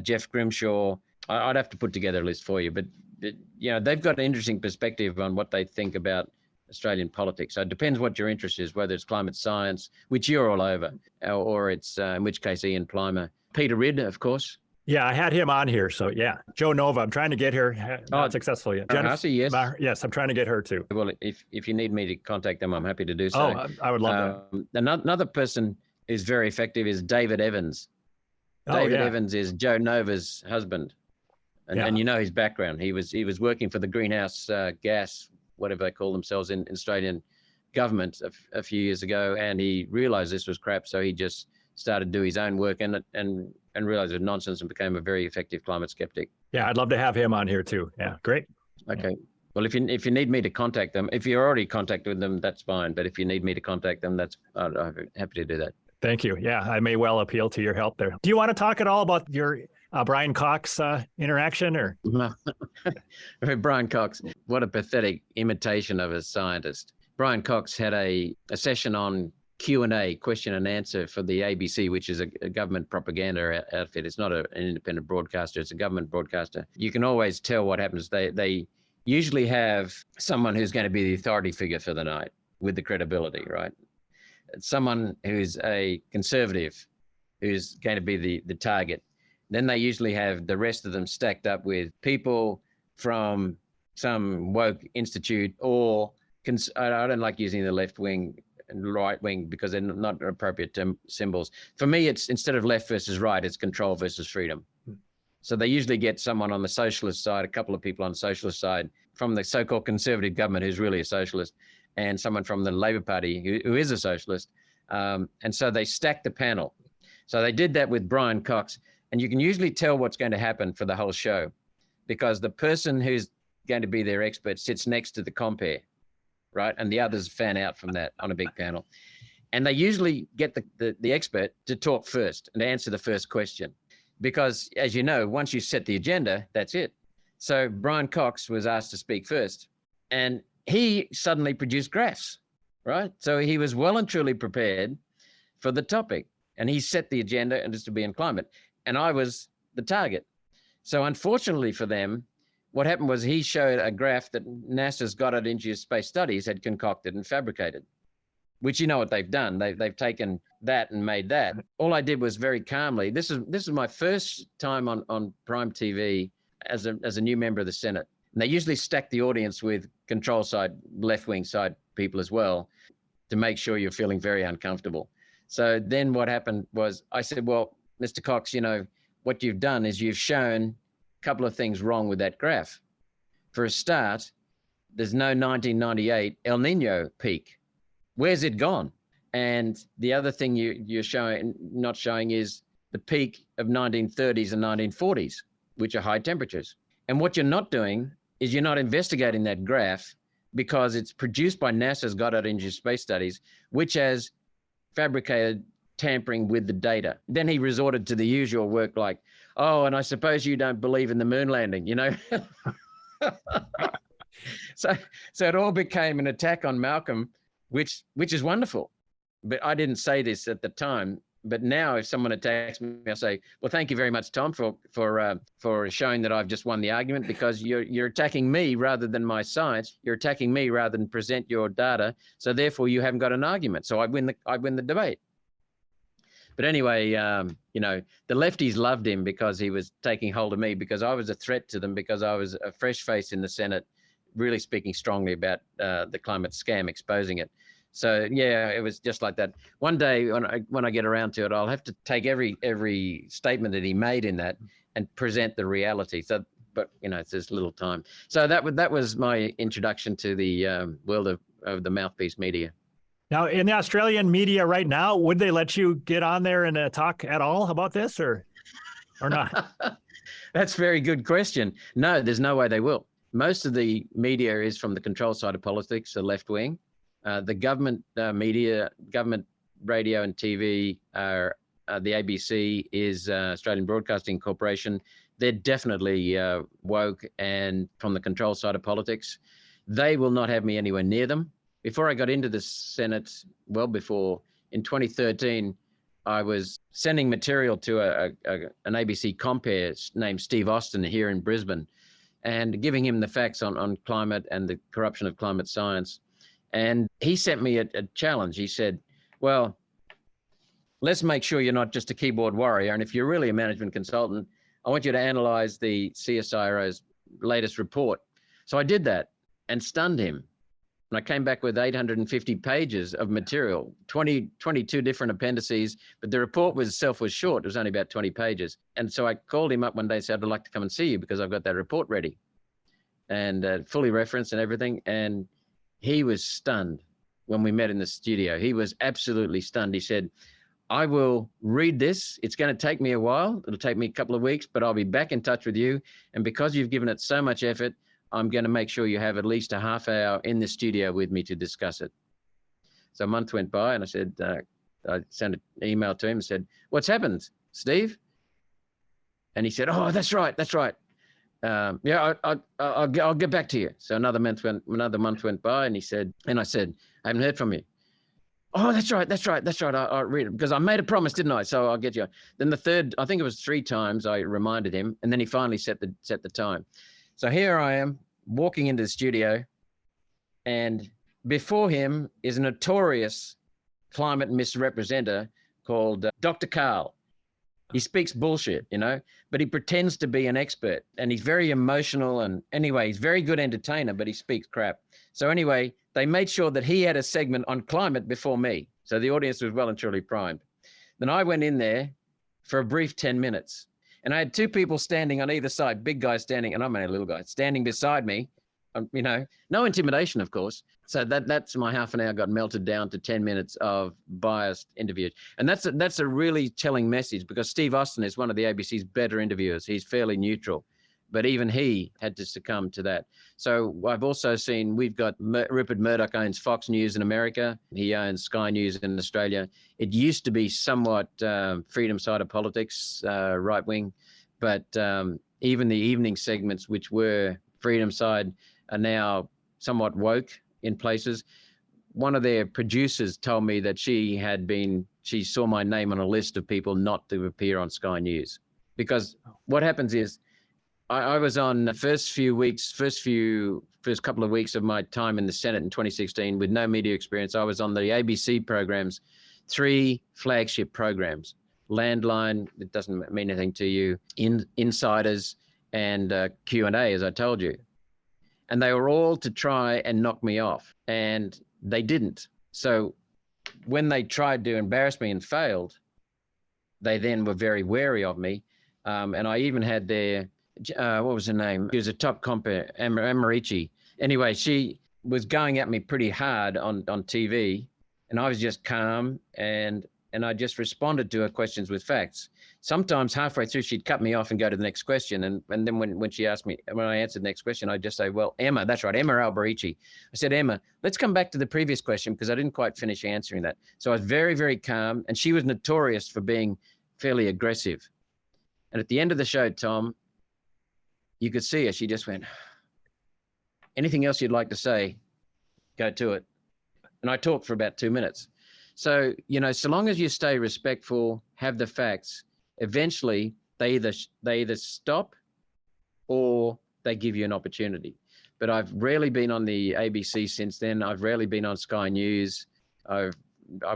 Jeff Grimshaw. I'd have to put together a list for you, but you know, they've got an interesting perspective on what they think about Australian politics. So it depends what your interest is, whether it's climate science, which you're all over, or it's, in which case, Ian Plimer. Peter Ridd, of course. Yeah, I had him on here. So yeah, Joe Nova, I'm trying to get her. Not successful yet. Jennifer, yes. Yes, I'm trying to get her too. Well, if you need me to contact them, I'm happy to do so. Oh, I would love that. Another person who's very effective is David Evans. David Evans is Joe Nova's husband. And you know his background. He was working for the greenhouse gas, whatever they call themselves, in Australian government a few years ago, and he realised this was crap, so he just started to do his own work and realised it was nonsense and became a very effective climate skeptic. Yeah, I'd love to have him on here too. Yeah, great. Okay. Well, if you need me to contact them, if you're already contacted with them, that's fine. But if you need me to contact them, I'm happy to do that. Thank you. Yeah, I may well appeal to your help there. Do you want to talk at all about your Brian Cox interaction, or? Brian Cox, what a pathetic imitation of a scientist. Brian Cox had a session on Q&A, question and answer, for the ABC, which is a government propaganda outfit. It's not an independent broadcaster, it's a government broadcaster. You can always tell what happens. They usually have someone who's going to be the authority figure for the night with the credibility, right? Someone who's a conservative who's going to be the target. Then they usually have the rest of them stacked up with people from some woke institute, or I don't like using the left wing and right wing because they're not appropriate symbols. For me, it's instead of left versus right, it's control versus freedom. So they usually get someone on the socialist side, a couple of people on the socialist side from the so-called conservative government who's really a socialist, and someone from the Labor Party who is a socialist. And so they stack the panel. So they did that with Brian Cox. And you can usually tell what's going to happen for the whole show because the person who's going to be their expert sits next to the compere, right? And the others fan out from that on a big panel. And they usually get the expert to talk first and answer the first question. Because as you know, once you set the agenda, that's it. So Brian Cox was asked to speak first and he suddenly produced graphs, right? So he was well and truly prepared for the topic and he set the agenda and it's to be in climate. And I was the target. So unfortunately for them, what happened was he showed a graph that NASA's Goddard Into Space Studies had concocted and fabricated, which you know what they've done. They've taken that and made that. All I did was very calmly, this is my first time on Prime TV as a new member of the Senate. And they usually stack the audience with control side, left-wing side people as well to make sure you're feeling very uncomfortable. So then what happened was I said, well, Mr. Cox, you know, what you've done is you've shown a couple of things wrong with that graph. For a start, there's no 1998 El Nino peak. Where's it gone? And the other thing you're not showing is the peak of 1930s and 1940s, which are high temperatures. And what you're not doing is you're not investigating that graph because it's produced by NASA's Goddard Into Space Studies, which has fabricated tampering with the data. Then he resorted to the usual work like, oh, and I suppose you don't believe in the moon landing, you know? So it all became an attack on Malcolm, which is wonderful. But I didn't say this at the time. But now if someone attacks me, I say, well, thank you very much, Tom, for showing that I've just won the argument because you're attacking me rather than my science. You're attacking me rather than present your data. So therefore you haven't got an argument. So I win the debate. But anyway, you know, the lefties loved him because he was taking hold of me because I was a threat to them because I was a fresh face in the Senate, really speaking strongly about the climate scam, exposing it. So yeah, it was just like that. One day when I get around to it, I'll have to take every statement that he made in that and present the reality. So, but you know, there's little time. So that was my introduction to the world of the mouthpiece media. Now, in the Australian media right now, would they let you get on there and talk at all about this or not? That's a very good question. No, there's no way they will. Most of the media is from the control side of politics, the left wing. The government media, government radio and TV, the ABC is Australian Broadcasting Corporation. They're definitely woke and from the control side of politics. They will not have me anywhere near them. Before I got into the Senate, well before, in 2013, I was sending material to an ABC compere named Steve Austin here in Brisbane and giving him the facts on climate and the corruption of climate science. And he sent me a challenge. He said, well, let's make sure you're not just a keyboard warrior. And if you're really a management consultant, I want you to analyze the CSIRO's latest report. So I did that and stunned him. And I came back with 850 pages of material, 22 different appendices, but the report itself was short. It was only about 20 pages. And so I called him up one day and said, I'd like to come and see you because I've got that report ready and fully referenced and everything. And he was stunned when we met in the studio. He was absolutely stunned. He said, I will read this. It's going to take me a while. It'll take me a couple of weeks, but I'll be back in touch with you. And because you've given it so much effort, I'm going to make sure you have at least a half hour in the studio with me to discuss it. So a month went by and I said, I sent an email to him and said, what's happened, Steve? And he said, oh, that's right. Yeah, I'll get back to you. So another month went by and I said, I haven't heard from you. Oh, that's right. I'll read it because I made a promise, didn't I? So I'll get you. Then the third, I think it was 3 times I reminded him and then he finally set the time. So here I am walking into the studio and before him is a notorious climate misrepresenter called Dr. Carl. He speaks bullshit, you know, but he pretends to be an expert and he's very emotional. And anyway, he's a very good entertainer, but he speaks crap. So anyway, they made sure that he had a segment on climate before me. So the audience was well and truly primed. Then I went in there for a brief 10 minutes and I had 2 people standing on either side, big guy standing, and I'm a little guy, standing beside me No intimidation, of course. So that's my half an hour got melted down to 10 minutes of biased interviews. And that's a really telling message, because Steve Austin is one of the ABC's better interviewers. He's fairly neutral, but even he had to succumb to that. So I've also seen, we've got Rupert Murdoch owns Fox News in America. He owns Sky News in Australia. It used to be somewhat freedom side of politics, right wing, but even the evening segments, which were freedom side, are now somewhat woke in places. One of their producers told me that she saw my name on a list of people not to appear on Sky News. Because what happens is, I was on the first couple of weeks of my time in the Senate in 2016 with no media experience. I was on the ABC programs, 3 flagship programs: Landline, it doesn't mean anything to you, Insiders, and Q&A, as I told you. And they were all to try and knock me off, and they didn't. So when they tried to embarrass me and failed, they then were very wary of me. And I even had their, what was her name? She was a top compere, Amarici. Anyway, she was going at me pretty hard on TV, and I was just calm, and I just responded to her questions with facts. Sometimes halfway through, she'd cut me off and go to the next question. And then when she asked me, when I answered the next question, I'd just say, well, Emma, that's right, Emma Alberici. I said, Emma, let's come back to the previous question, because I didn't quite finish answering that. So I was very, very calm, and she was notorious for being fairly aggressive. And at the end of the show, Tom, you could see her. She just went, anything else you'd like to say, go to it. And I talked for about 2 minutes. So, so long as you stay respectful, have the facts, eventually they either stop or they give you an opportunity. But I've rarely been on the ABC since then. I've rarely been on Sky News. I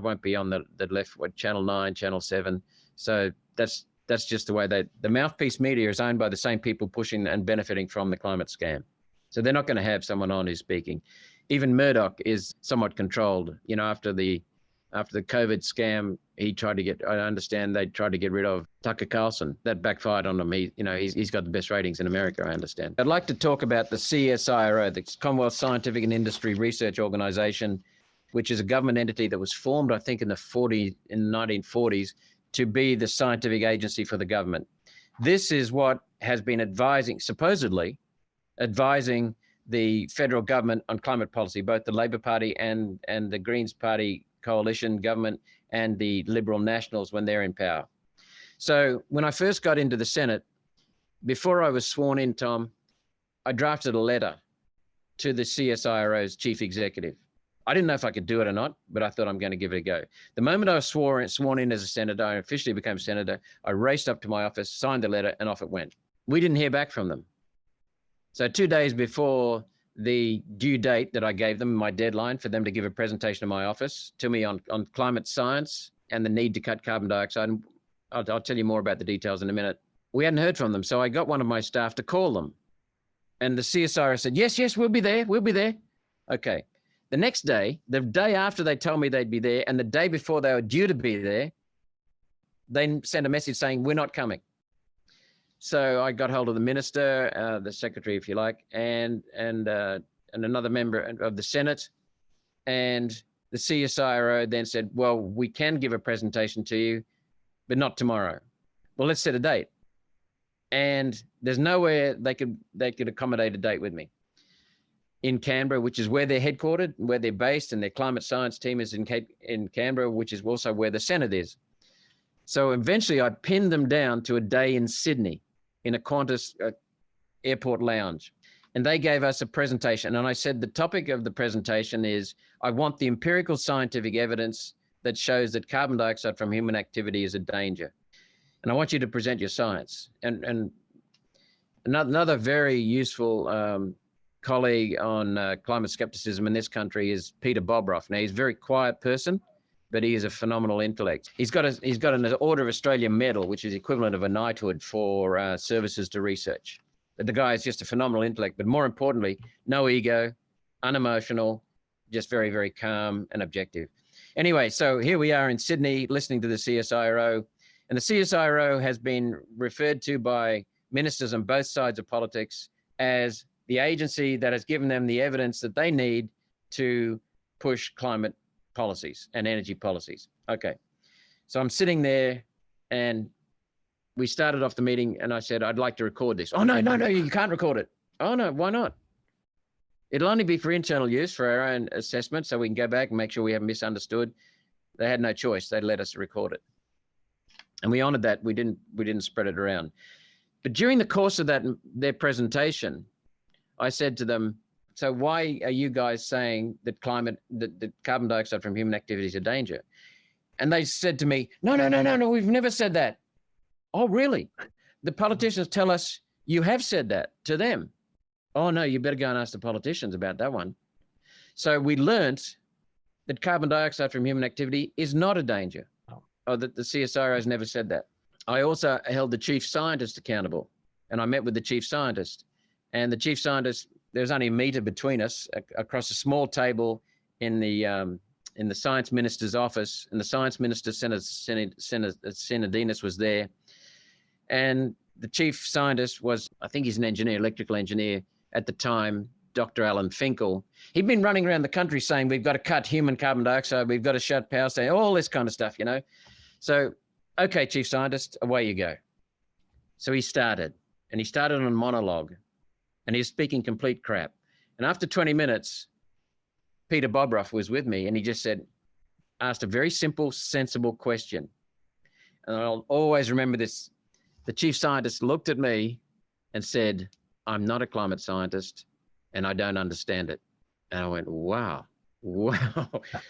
won't be on the left, Channel 9, Channel 7. So that's just the way the mouthpiece media is owned by the same people pushing and benefiting from the climate scam. So they're not going to have someone on who's speaking. Even Murdoch is somewhat controlled. After the COVID scam, I understand they tried to get rid of Tucker Carlson. That backfired on him. He's got the best ratings in America, I understand. I'd like to talk about the CSIRO, the Commonwealth Scientific and Industry Research Organization, which is a government entity that was formed, I think, in the 1940s to be the scientific agency for the government. This is what has been supposedly advising the federal government on climate policy, both the Labor Party and the Greens Party coalition government and the Liberal Nationals when they're in power. So when I first got into the Senate, before I was sworn in, Tom, I drafted a letter to the CSIRO's chief executive. I didn't know if I could do it or not, but I thought I'm going to give it a go. The moment I was sworn in as a senator, I officially became senator, I raced up to my office, signed the letter, and off it went. We didn't hear back from them. So 2 days before the due date that I gave them, my deadline for them to give a presentation in my office to me on climate science and the need to cut carbon dioxide, and I'll tell you more about the details in a minute, we hadn't heard from them. So I got one of my staff to call them. And the CSIRO said, yes, we'll be there. Okay. The next day, the day after they told me they'd be there, and the day before they were due to be there, they sent a message saying, we're not coming. So I got hold of the minister, the secretary, if you like, and another member of the Senate. And the CSIRO then said, well, we can give a presentation to you, but not tomorrow. Well, let's set a date. And there's nowhere they could accommodate a date with me. In Canberra, which is where they're headquartered, where they're based, and their climate science team is in Canberra, which is also where the Senate is. So eventually I pinned them down to a day in Sydney in a Qantas airport lounge. And they gave us a presentation. And I said, the topic of the presentation is, I want the empirical scientific evidence that shows that carbon dioxide from human activity is a danger. And I want you to present your science. And another very useful colleague on climate skepticism in this country is Peter Bobroff. Now, he's a very quiet person, but he is a phenomenal intellect. He's got an Order of Australia medal, which is equivalent of a knighthood for services to research. But the guy is just a phenomenal intellect, but more importantly, no ego, unemotional, just very, very calm and objective. Anyway, so here we are in Sydney listening to the CSIRO, and the CSIRO has been referred to by ministers on both sides of politics as the agency that has given them the evidence that they need to push climate policies and energy policies. Okay. So I'm sitting there and we started off the meeting and I said, I'd like to record this. Oh, no, you can't record it. Oh, no, why not? It'll only be for internal use for our own assessment so we can go back and make sure we haven't misunderstood. They had no choice. They let us record it. And we honored that. We didn't spread it around. But during the course of their presentation, I said to them, so why are you guys saying that that carbon dioxide from human activity is a danger? And they said to me, no, we've never said that. Oh, really? The politicians tell us you have said that to them. Oh, no, you better go and ask the politicians about that one. So we learned that carbon dioxide from human activity is not a danger. Oh, that the CSIRO has never said that. I also held the chief scientist accountable, and I met with the chief scientist. And the chief scientist, there was only a meter between us across a small table in the science minister's office, and the science minister, Senator Dinas, was there. And the chief scientist was, I think he's an engineer, electrical engineer at the time, Dr. Alan Finkel. He'd been running around the country saying, we've got to cut human carbon dioxide, we've got to shut power stations, all this kind of stuff, you know. So, okay, chief scientist, away you go. So he started on a monologue, and he was speaking complete crap. And after 20 minutes, Peter Bobroff was with me, and he just asked a very simple, sensible question. And I'll always remember this. The chief scientist looked at me and said, I'm not a climate scientist and I don't understand it. And I went, wow.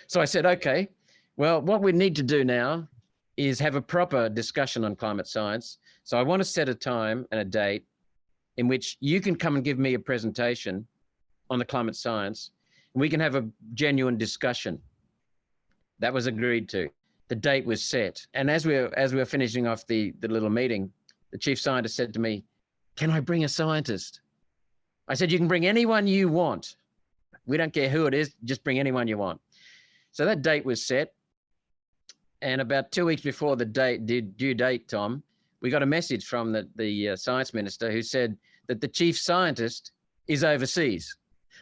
So I said, okay, well, what we need to do now is have a proper discussion on climate science. So I want to set a time and a date in which you can come and give me a presentation on the climate science, and we can have a genuine discussion. That was agreed to. The date was set. And as we were finishing off the little meeting, the chief scientist said to me, can I bring a scientist? I said, you can bring anyone you want. We don't care who it is, just bring anyone you want. So that date was set. And about 2 weeks before the due date, Tom, we got a message from the science minister who said that the chief scientist is overseas.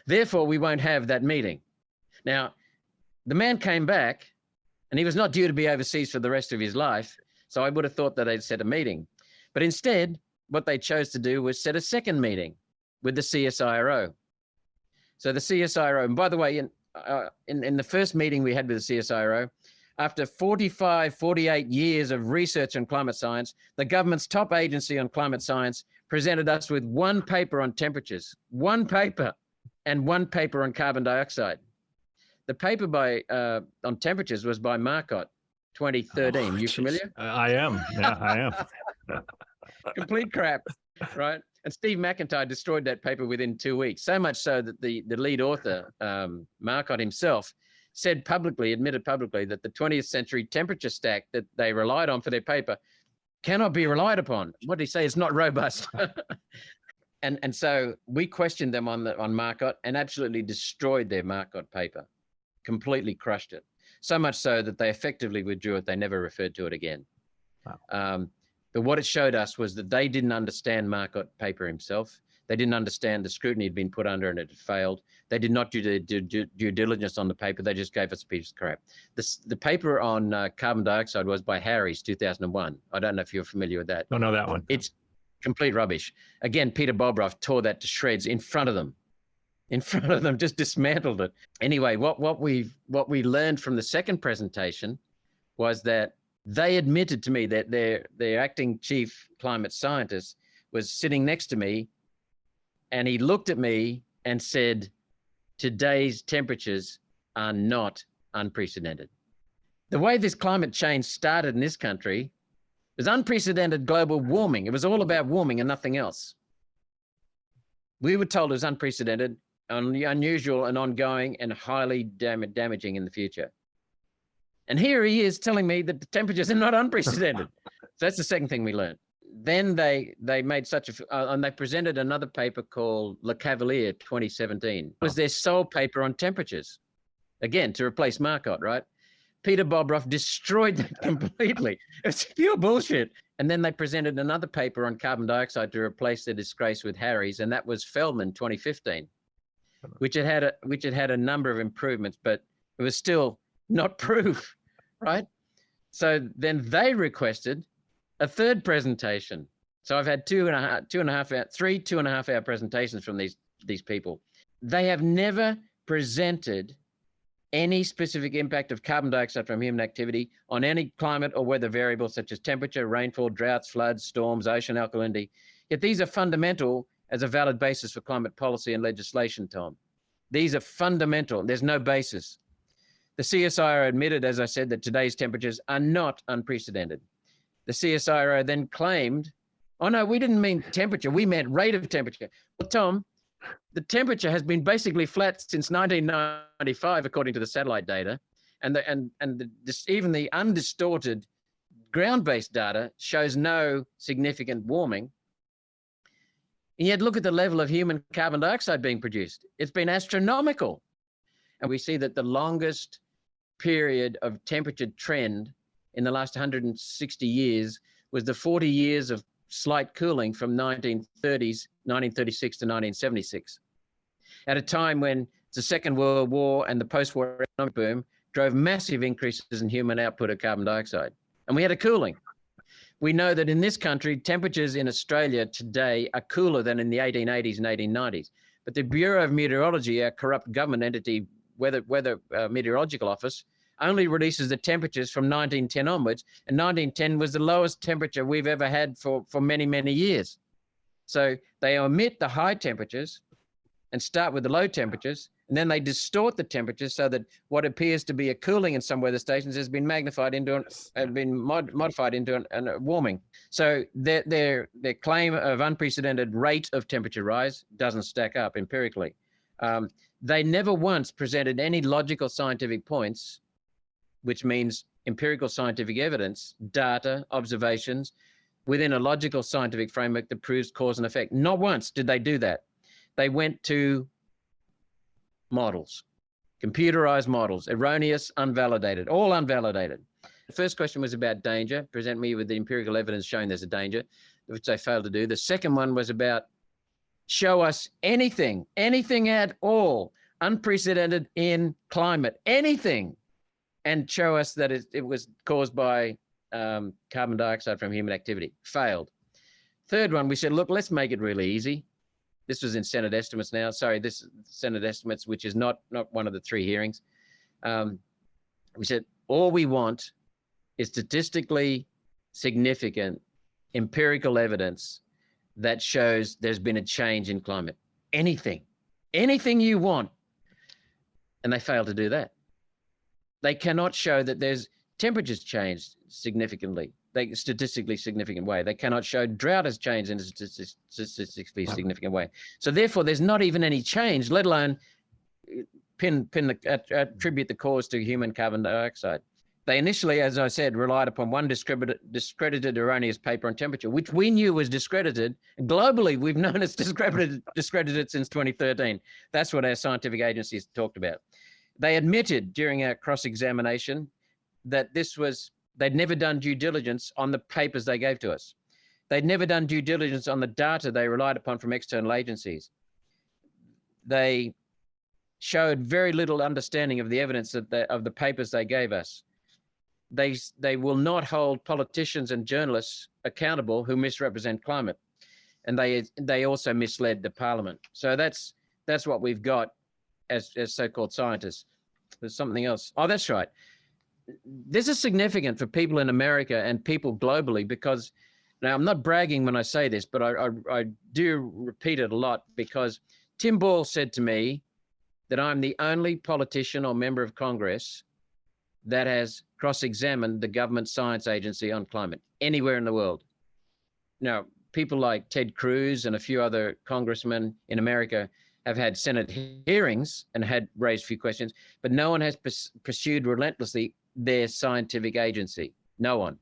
Therefore, we won't have that meeting. Now, the man came back and he was not due to be overseas for the rest of his life. So I would have thought that they'd set a meeting. But instead, what they chose to do was set a second meeting with the CSIRO. So the CSIRO, and by the way, in the first meeting we had with the CSIRO, after 48 years of research on climate science, the government's top agency on climate science presented us with one paper on temperatures, one paper, and one paper on carbon dioxide. The paper on temperatures was by Marcotte, 2013. You familiar? I am. Yeah, I am. Complete crap, right? And Steve McIntyre destroyed that paper within 2 weeks, so much so that the lead author, Marcotte himself, admitted publicly that the 20th century temperature stack that they relied on for their paper cannot be relied upon. What did he say? It's not robust. And so we questioned them on Marcotte and absolutely destroyed their Marcotte paper, completely crushed it. So much so that they effectively withdrew it. They never referred to it again. Wow. But what it showed us was that they didn't understand Marcotte paper himself. They didn't understand the scrutiny had been put under and it had failed. They did not do due diligence on the paper. They just gave us a piece of crap. The paper on carbon dioxide was by Harry's, 2001. I don't know if you're familiar with that. Don't know that one. It's complete rubbish. Again, Peter Bobroff tore that to shreds in front of them. Just dismantled it. Anyway, what we learned from the second presentation was that they admitted to me that their acting chief climate scientist was sitting next to me, and he looked at me and said, today's temperatures are not unprecedented. The way this climate change started in this country was unprecedented global warming. It was all about warming and nothing else. We were told it was unprecedented, unusual and ongoing and highly damaging in the future. And here he is telling me that the temperatures are not unprecedented. So that's the second thing we learned. Then they made and they presented another paper called Le Cavalier 2017. It was their sole paper on temperatures. Again, to replace Marcotte, right? Peter Bobroff destroyed them completely. It's pure bullshit. And then they presented another paper on carbon dioxide to replace their disgrace with Harry's, and that was Feldman 2015, which had a number of improvements, but it was still not proof, right? So then they requested a third presentation. So I've had 3 2.5-hour presentations from these people. They have never presented any specific impact of carbon dioxide from human activity on any climate or weather variables such as temperature, rainfall, droughts, floods, storms, ocean alkalinity. Yet these are fundamental as a valid basis for climate policy and legislation, Tom. These are fundamental. There's no basis. The CSIRO admitted, as I said, that today's temperatures are not unprecedented. The CSIRO then claimed, oh no, we didn't mean temperature, we meant rate of temperature. Well, Tom, the temperature has been basically flat since 1995, according to the satellite data, and even the undistorted ground-based data shows no significant warming. And yet look at the level of human carbon dioxide being produced. It's been astronomical. And we see that the longest period of temperature trend in the last 160 years was the 40 years of slight cooling from 1936 to 1976, at a time when the Second World War and the post-war economic boom drove massive increases in human output of carbon dioxide. And we had a cooling. We know that in this country, temperatures in Australia today are cooler than in the 1880s and 1890s. But the Bureau of Meteorology, our corrupt government entity, weather meteorological office, only releases the temperatures from 1910 onwards, and 1910 was the lowest temperature we've ever had for many, many years. So they omit the high temperatures and start with the low temperatures, and then they distort the temperatures so that what appears to be a cooling in some weather stations has been magnified into modified into a warming. So their claim of unprecedented rate of temperature rise doesn't stack up empirically. They never once presented any logical scientific points, which means empirical scientific evidence, data, observations, within a logical scientific framework that proves cause and effect. Not once did they do that. They went to models, computerized models, erroneous, unvalidated, all unvalidated. The first question was about danger. Present me with the empirical evidence showing there's a danger, which they failed to do. The second one was about show us anything at all, unprecedented in climate, anything, and show us that it was caused by carbon dioxide from human activity. Failed. Third one, we said, look, let's make it really easy. This was in Senate estimates now. Sorry, this Senate estimates, which is not one of the 3 hearings. We said, all we want is statistically significant empirical evidence that shows there's been a change in climate. Anything you want. And they failed to do that. They cannot show that there's temperatures changed significantly, statistically significant way. They cannot show drought has changed in a statistically significant way. So therefore, there's not even any change, let alone attribute the cause to human carbon dioxide. They initially, as I said, relied upon one discredited erroneous paper on temperature, which we knew was discredited. Globally, we've known it's discredited since 2013. That's what our scientific agencies talked about. They admitted during our cross-examination that they'd never done due diligence on the papers they gave to us. They'd never done due diligence on the data they relied upon from external agencies. They showed very little understanding of the evidence of the papers they gave us. They will not hold politicians and journalists accountable who misrepresent climate. And they also misled the parliament. So that's what we've got as so-called scientists. There's something else. Oh, that's right. This is significant for people in America and people globally because, now I'm not bragging when I say this, but I do repeat it a lot because Tim Ball said to me that I'm the only politician or member of Congress that has cross-examined the government science agency on climate anywhere in the world. Now, people like Ted Cruz and a few other congressmen in America have had Senate hearings and had raised a few questions, but no one has pursued relentlessly their scientific agency. No one.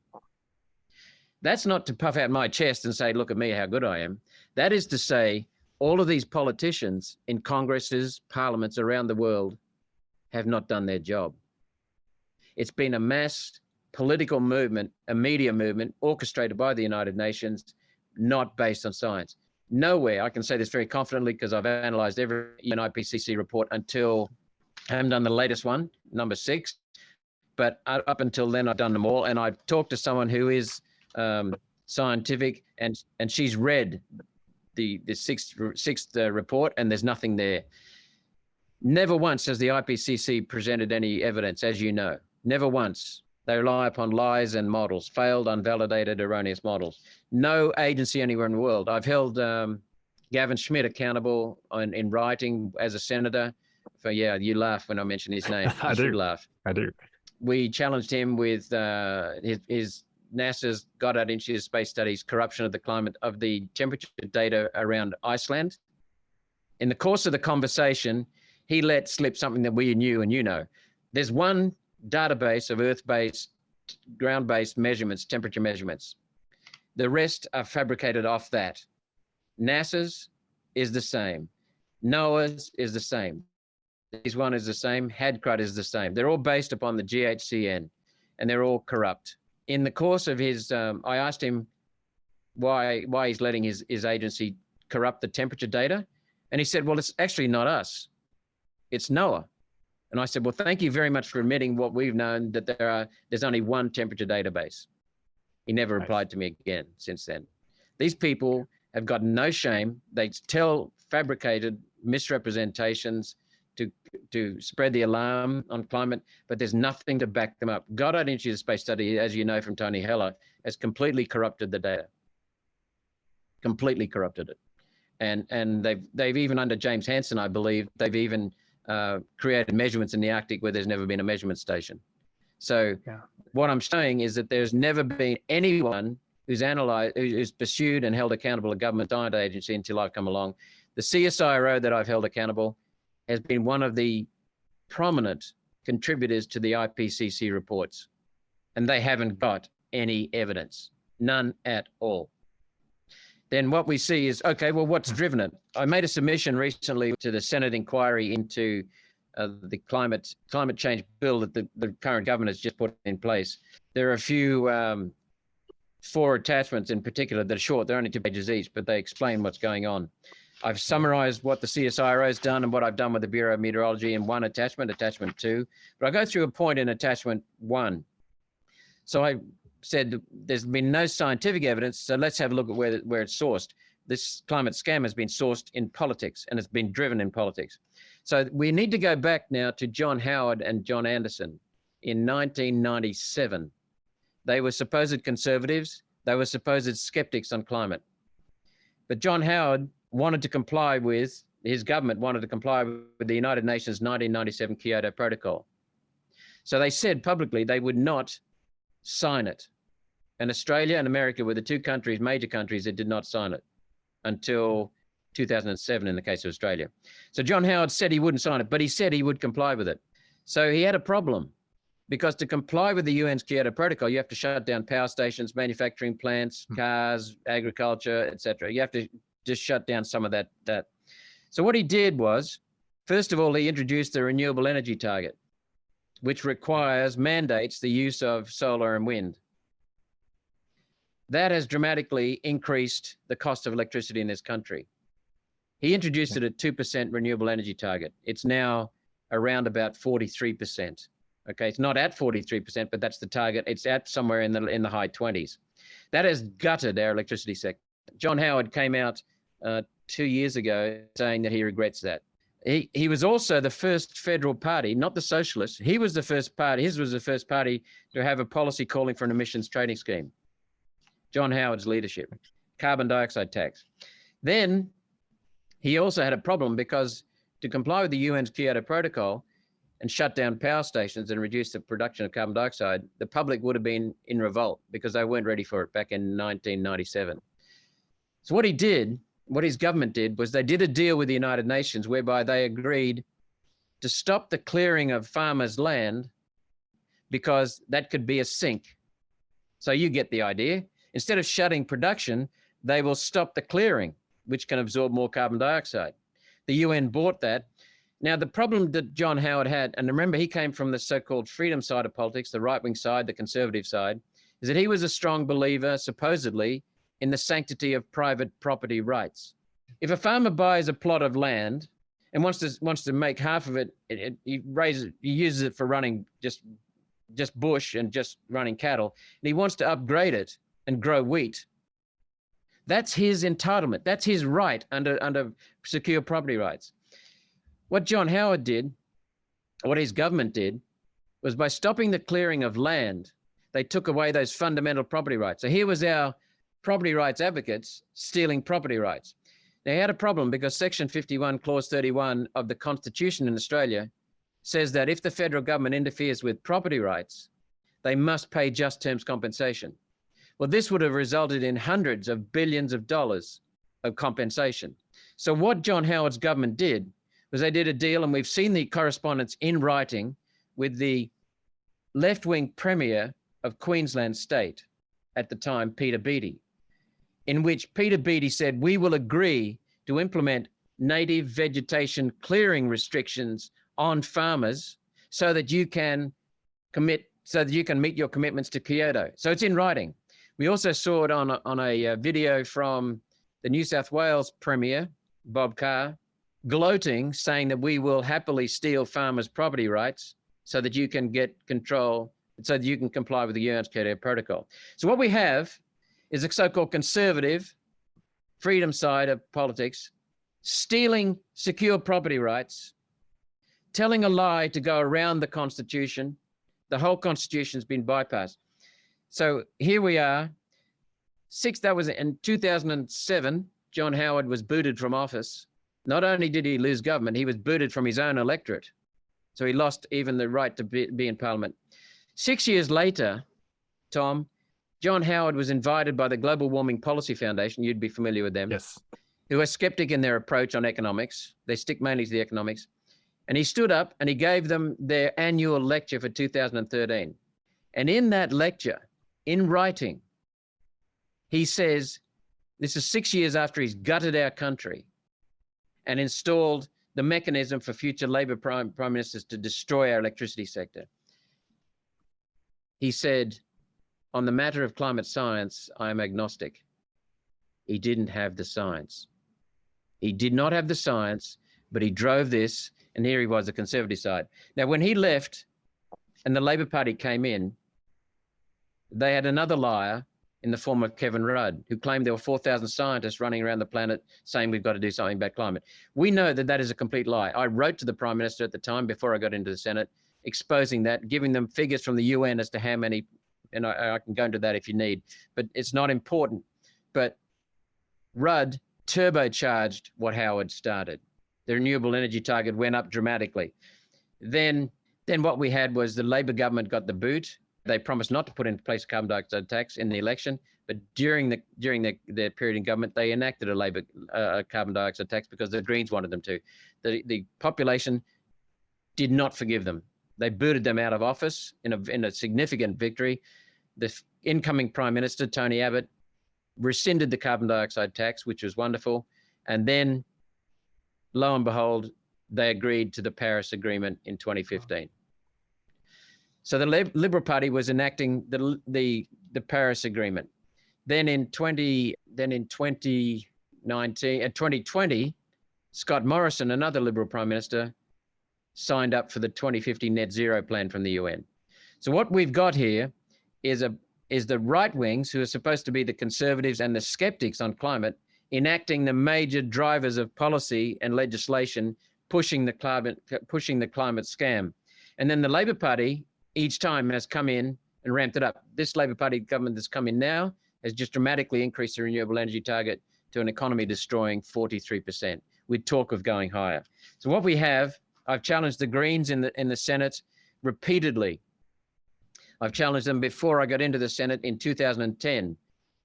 That's not to puff out my chest and say, look at me, how good I am. That is to say, all of these politicians in Congresses, parliaments around the world have not done their job. It's been a mass political movement, a media movement orchestrated by the United Nations, not based on science. Nowhere, I can say this very confidently because I've analyzed every IPCC report until, I haven't done the latest one, number 6, but up until then I've done them all. And I've talked to someone who is scientific, and she's read the sixth report, and there's nothing there. Never once has the IPCC presented any evidence, as you know. Never once. They rely upon lies and models, failed, unvalidated, erroneous models. No agency anywhere in the world. I've held Gavin Schmidt accountable in writing as a senator. For, yeah, you laugh when I mention his name. I do laugh. I do. We challenged him with his NASA's Goddard Institute of Space Studies corruption of the climate of the temperature data around Iceland. In the course of the conversation, he let slip something that we knew and you know. There's one database of Earth-based, ground-based measurements, temperature measurements. The rest are fabricated off that. NASA's is the same. NOAA's is the same. This one is the same. HADCRUT is the same. They're all based upon the GHCN, and they're all corrupt. In the course of his, I asked him why he's letting his agency corrupt the temperature data, and he said, well, it's actually not us. It's NOAA. And I said, well, thank you very much for admitting what we've known, that there's only one temperature database. He never replied to me again since then. These people have got no shame. They tell fabricated misrepresentations to spread the alarm on climate, but there's nothing to back them up. Goddard Institute of Space Study, as you know from Tony Heller, has completely corrupted the data. Completely corrupted it. And they've even, under James Hanson, I believe, they've even created measurements in the Arctic where there's never been a measurement station. So what I'm showing is that there's never been anyone who's analyzed, who's pursued and held accountable a government science agency until I've come along. The CSIRO that I've held accountable has been one of the prominent contributors to the IPCC reports, and they haven't got any evidence, none at all. Then what we see is, okay, well, what's driven it? I made a submission recently to the Senate inquiry into the climate change bill that the current government has just put in place. There are a few, 4 attachments in particular that are short. They're only 2 pages each, but they explain what's going on. I've summarized what the CSIRO has done and what I've done with the Bureau of Meteorology in one attachment, attachment 2. But I go through a point in attachment 1. So I said there's been no scientific evidence, so let's have a look at where it's sourced. This climate scam has been sourced in politics, and it's been driven in politics. So we need to go back now to John Howard and John Anderson in 1997. They were supposed conservatives. They were supposed skeptics on climate. But John Howard wanted to comply with, his government wanted to comply with the United Nations 1997 Kyoto Protocol. So they said publicly they would not sign it. And Australia and America were the 2 countries, major countries, that did not sign it until 2007 in the case of Australia. So John Howard said he wouldn't sign it, but he said he would comply with it. So he had a problem, because to comply with the UN's Kyoto Protocol, you have to shut down power stations, manufacturing plants, cars, agriculture, etc. You have to just shut down some of that. So what he did was, first of all, he introduced the renewable energy target, which mandates the use of solar and wind. That has dramatically increased the cost of electricity in this country. He introduced it at 2% renewable energy target. It's now around about 43%. Okay, it's not at 43%, but that's the target. It's at somewhere in the high 20s. That has gutted our electricity sector. John Howard came out 2 years ago saying that he regrets that. He was also the first federal party, not the socialists. He was the first party. His was the first party to have a policy calling for an emissions trading scheme. John Howard's leadership, carbon dioxide tax. Then he also had a problem, because to comply with the UN's Kyoto Protocol and shut down power stations and reduce the production of carbon dioxide, the public would have been in revolt because they weren't ready for it back in 1997. So what his government did was they did a deal with the United Nations whereby they agreed to stop the clearing of farmers' land, because that could be a sink. So you get the idea. Instead of shutting production, they will stop the clearing, which can absorb more carbon dioxide. The UN bought that. Now, the problem that John Howard had, and remember, he came from the so-called freedom side of politics, the right-wing side, the conservative side, is that he was a strong believer, supposedly, in the sanctity of private property rights. If a farmer buys a plot of land and wants to make half of it, he uses it for running just bush and just running cattle, and he wants to upgrade it and grow wheat, that's his entitlement. That's his right under secure property rights. What John Howard did, what his government did, was by stopping the clearing of land, they took away those fundamental property rights. So here was our property rights advocates stealing property rights. They had a problem because Section 51, Clause 31 of the Constitution in Australia says that if the federal government interferes with property rights, they must pay just terms compensation. Well, this would have resulted in hundreds of billions of dollars of compensation. So what John Howard's government did was they did a deal, and we've seen the correspondence in writing with the left-wing premier of Queensland state at the time, Peter Beattie, in which Peter Beattie said, we will agree to implement native vegetation clearing restrictions on farmers so that you can meet your commitments to Kyoto. So it's in writing. We also saw it on a video from the New South Wales Premier, Bob Carr, gloating, saying that we will happily steal farmers' property rights so that you can get control, so that you can comply with the UN Kyoto Protocol. So what we have is a so-called conservative freedom side of politics stealing secure property rights, telling a lie to go around the Constitution. The whole Constitution's been bypassed. So here we are. That was in 2007, John Howard was booted from office. Not only did he lose government, he was booted from his own electorate. So he lost even the right to be in Parliament. 6 years later, Tom, John Howard was invited by the Global Warming Policy Foundation, you'd be familiar with them, yes, who are skeptic in their approach on economics. They stick mainly to the economics. And he stood up and he gave them their annual lecture for 2013. And in that lecture, in writing, he says, this is 6 years after he's gutted our country and installed the mechanism for future Labor prime ministers to destroy our electricity sector. He said, on the matter of climate science, I am agnostic. He didn't have the science. He did not have the science, but he drove this, and here he was, the conservative side. Now, when he left and the Labor Party came in, they had another liar in the form of Kevin Rudd, who claimed there were 4,000 scientists running around the planet saying we've got to do something about climate. We know that that is a complete lie. I wrote to the Prime Minister at the time, before I got into the Senate, exposing that, giving them figures from the UN as to how many, and I can go into that if you need, but it's not important. But Rudd turbocharged what Howard started. The renewable energy target went up dramatically. Then what we had was the Labor government got the boot. They promised not to put into place a carbon dioxide tax in the election, but during their period in government, they enacted a carbon dioxide tax because the Greens wanted them to. The population did not forgive them. They booted them out of office in a significant victory. The incoming Prime Minister, Tony Abbott, rescinded the carbon dioxide tax, which was wonderful. And then, lo and behold, they agreed to the Paris Agreement in 2015. So the Liberal Party was enacting the Paris Agreement. Then in 2020, Scott Morrison, another Liberal Prime Minister, signed up for the 2050 net zero plan from the UN. So what we've got here is the right wings, who are supposed to be the conservatives and the skeptics on climate, enacting the major drivers of policy and legislation, pushing the climate scam. And then the Labor Party each time has come in and ramped it up. This Labor Party government that's come in now has just dramatically increased the renewable energy target to an economy destroying 43%, with talk of going higher. So what we have, I've challenged the Greens in the Senate repeatedly. I've challenged them before I got into the Senate in 2010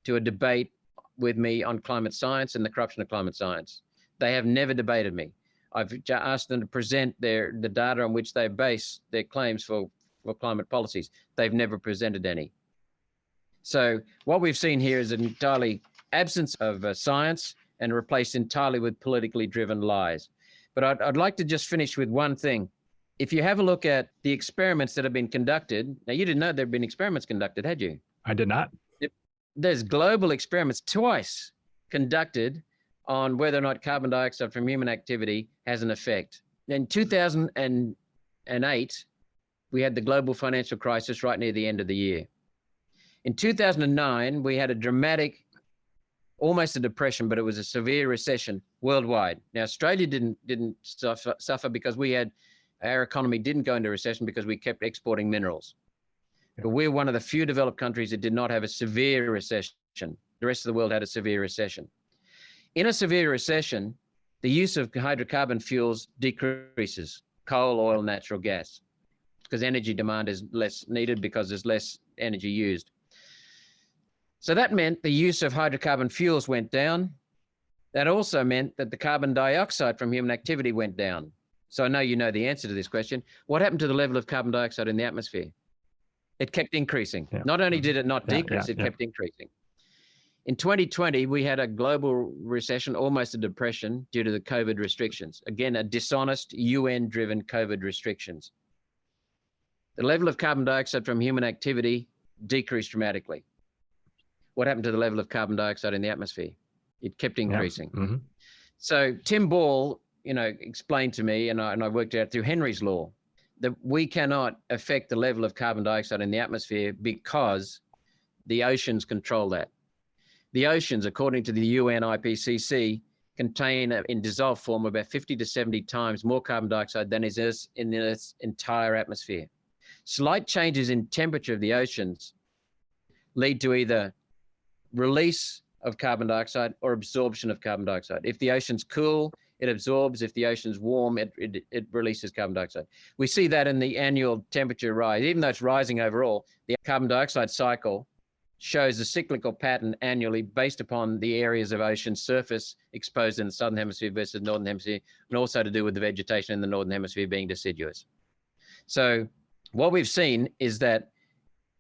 to a debate with me on climate science and the corruption of climate science. They have never debated me. I've asked them to present the data on which they base their claims for climate policies. They've never presented any. So what we've seen here is an entirely absence of science and replaced entirely with politically driven lies. But I'd like to just finish with one thing. If you have a look at the experiments that have been conducted, now you didn't know there have been experiments conducted, had you? I did not. There's global experiments twice conducted on whether or not carbon dioxide from human activity has an effect. In 2008, we had the global financial crisis right near the end of the year. In 2009, we had a dramatic, almost a depression, but it was a severe recession worldwide. Now, Australia didn't suffer because our economy didn't go into recession because we kept exporting minerals. But we're one of the few developed countries that did not have a severe recession. The rest of the world had a severe recession. In a severe recession, the use of hydrocarbon fuels decreases, coal, oil, natural gas, because energy demand is less needed because there's less energy used. So that meant the use of hydrocarbon fuels went down. That also meant that the carbon dioxide from human activity went down. So I know you know the answer to this question. What happened to the level of carbon dioxide in the atmosphere? It kept increasing. Yeah. Not only did it not decrease, it kept increasing. In 2020, we had a global recession, almost a depression due to the COVID restrictions. Again, a dishonest UN-driven COVID restrictions. The level of carbon dioxide from human activity decreased dramatically. What happened to the level of carbon dioxide in the atmosphere? It kept increasing. Yeah. Mm-hmm. So Tim Ball, explained to me, and I worked out through Henry's law, that we cannot affect the level of carbon dioxide in the atmosphere because the oceans control that. The oceans, according to the UN IPCC, contain in dissolved form about 50 to 70 times more carbon dioxide than is in the Earth's entire atmosphere. Slight changes in temperature of the oceans lead to either release of carbon dioxide or absorption of carbon dioxide. If the ocean's cool, it absorbs. If the ocean's warm, it releases carbon dioxide. We see that in the annual temperature rise. Even though it's rising overall, the carbon dioxide cycle shows a cyclical pattern annually based upon the areas of ocean surface exposed in the southern hemisphere versus northern hemisphere, and also to do with the vegetation in the northern hemisphere being deciduous. So what we've seen is that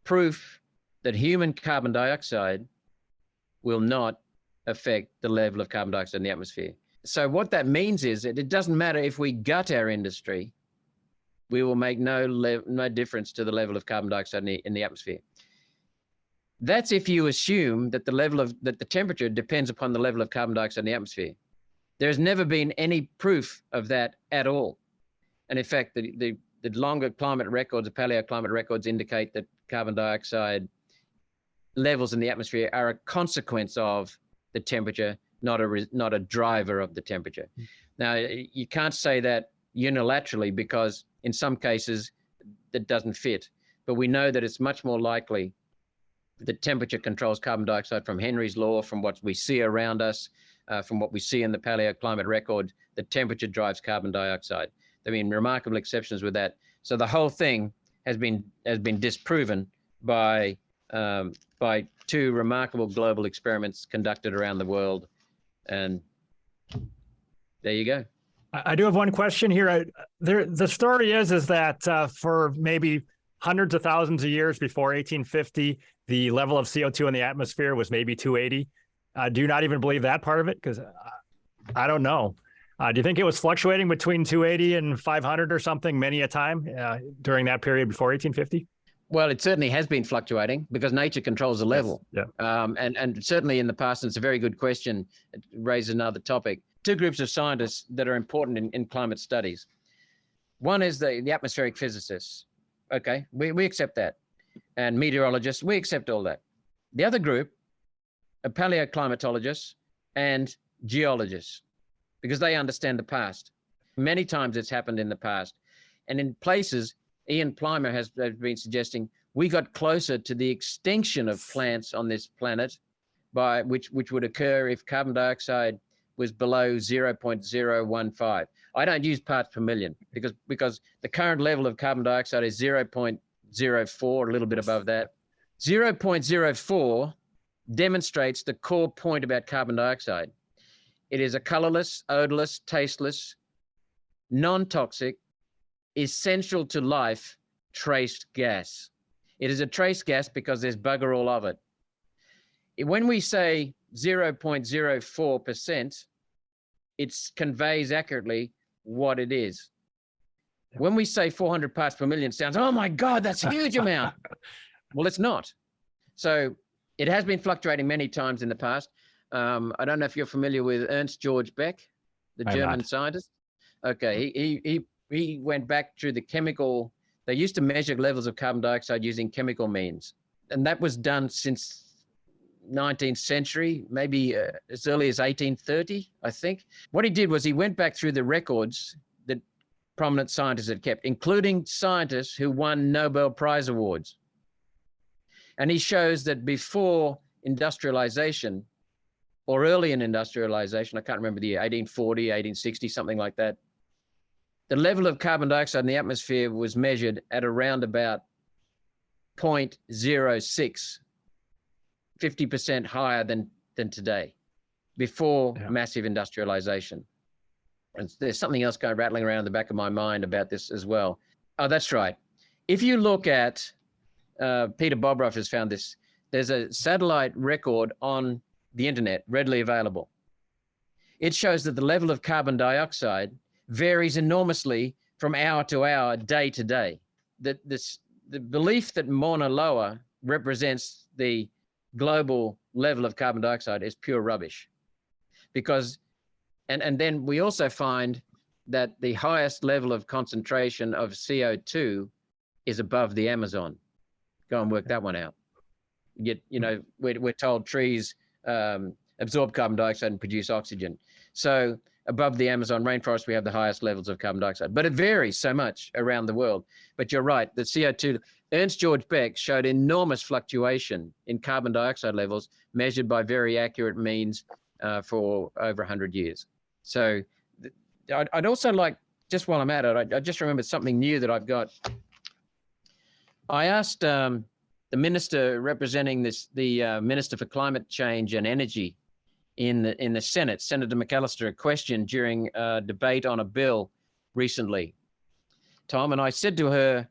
proof that human carbon dioxide will not affect the level of carbon dioxide in the atmosphere. So what that means is that it doesn't matter if we gut our industry, we will make no difference to the level of carbon dioxide in the atmosphere. That's if you assume that the temperature depends upon the level of carbon dioxide in the atmosphere. There's never been any proof of that at all. And in fact, the longer climate records, the paleoclimate records indicate that carbon dioxide levels in the atmosphere are a consequence of the temperature, not a driver of the temperature. Now, you can't say that unilaterally because in some cases that doesn't fit, but we know that it's much more likely that temperature controls carbon dioxide from Henry's law, from what we see around us, from what we see in the paleoclimate record, that temperature drives carbon dioxide. There have been remarkable exceptions with that. So the whole thing has been disproven by two remarkable global experiments conducted around the world. And there you go. I do have one question here. The story is that for maybe hundreds of thousands of years before 1850, the level of CO2 in the atmosphere was maybe 280. Do you not even believe that part of it? Because I don't know. Do you think it was fluctuating between 280 and 500 or something many a time during that period before 1850? Well, it certainly has been fluctuating because nature controls the level. Yes. Yeah. And certainly in the past, and it's a very good question, it raises another topic. Two groups of scientists that are important in climate studies. One is the atmospheric physicists. Okay, we accept that. And meteorologists, we accept all that. The other group are paleoclimatologists and geologists because they understand the past. Many times it's happened in the past. And in places, Ian Plimer has been suggesting we got closer to the extinction of plants on this planet, by which would occur if carbon dioxide was below 0.015. I don't use parts per million because the current level of carbon dioxide is 0.04, a little bit above that. 0.04 demonstrates the core point about carbon dioxide. It is a colorless, odorless, tasteless, non-toxic, essential to life trace gas. It is a trace gas because there's bugger all of it. When we say 0.04%, it conveys accurately what it is. When we say 400 parts per million, it sounds, oh my God, that's a huge amount. Well, it's not. So it has been fluctuating many times in the past. I don't know if you're familiar with Ernst George Beck, the German scientist. Okay, he went back through the chemical. They used to measure levels of carbon dioxide using chemical means, and that was done since 19th century, maybe as early as 1830, I think. What he did was he went back through the records that prominent scientists had kept, including scientists who won Nobel Prize awards. And he shows that before industrialization, or early in industrialization, I can't remember the year, 1840, 1860, something like that, the level of carbon dioxide in the atmosphere was measured at around about 0.06, 50% higher than today, before massive industrialization. And there's something else going rattling around in the back of my mind about this as well. Oh, that's right. If you look at, Peter Bobroff has found this, there's a satellite record on the internet readily available. It shows that the level of carbon dioxide varies enormously from hour to hour, day to day. The belief that Mauna Loa represents the global level of carbon dioxide is pure rubbish. Because, and then we also find that the highest level of concentration of CO2 is above the Amazon. Go and work that one out. Yet, you know, we're told trees absorb carbon dioxide and produce oxygen. So above the Amazon rainforest, we have the highest levels of carbon dioxide, but it varies so much around the world. But you're right, the CO2, Ernst George Beck showed enormous fluctuation in carbon dioxide levels measured by very accurate means for over 100 years. So I'd also like, just while I'm at it, I just remembered something new that I've got. I asked the minister representing the Minister for Climate Change and Energy in the Senate, Senator McAllister, a question during a debate on a bill recently, Tom, and I said to her,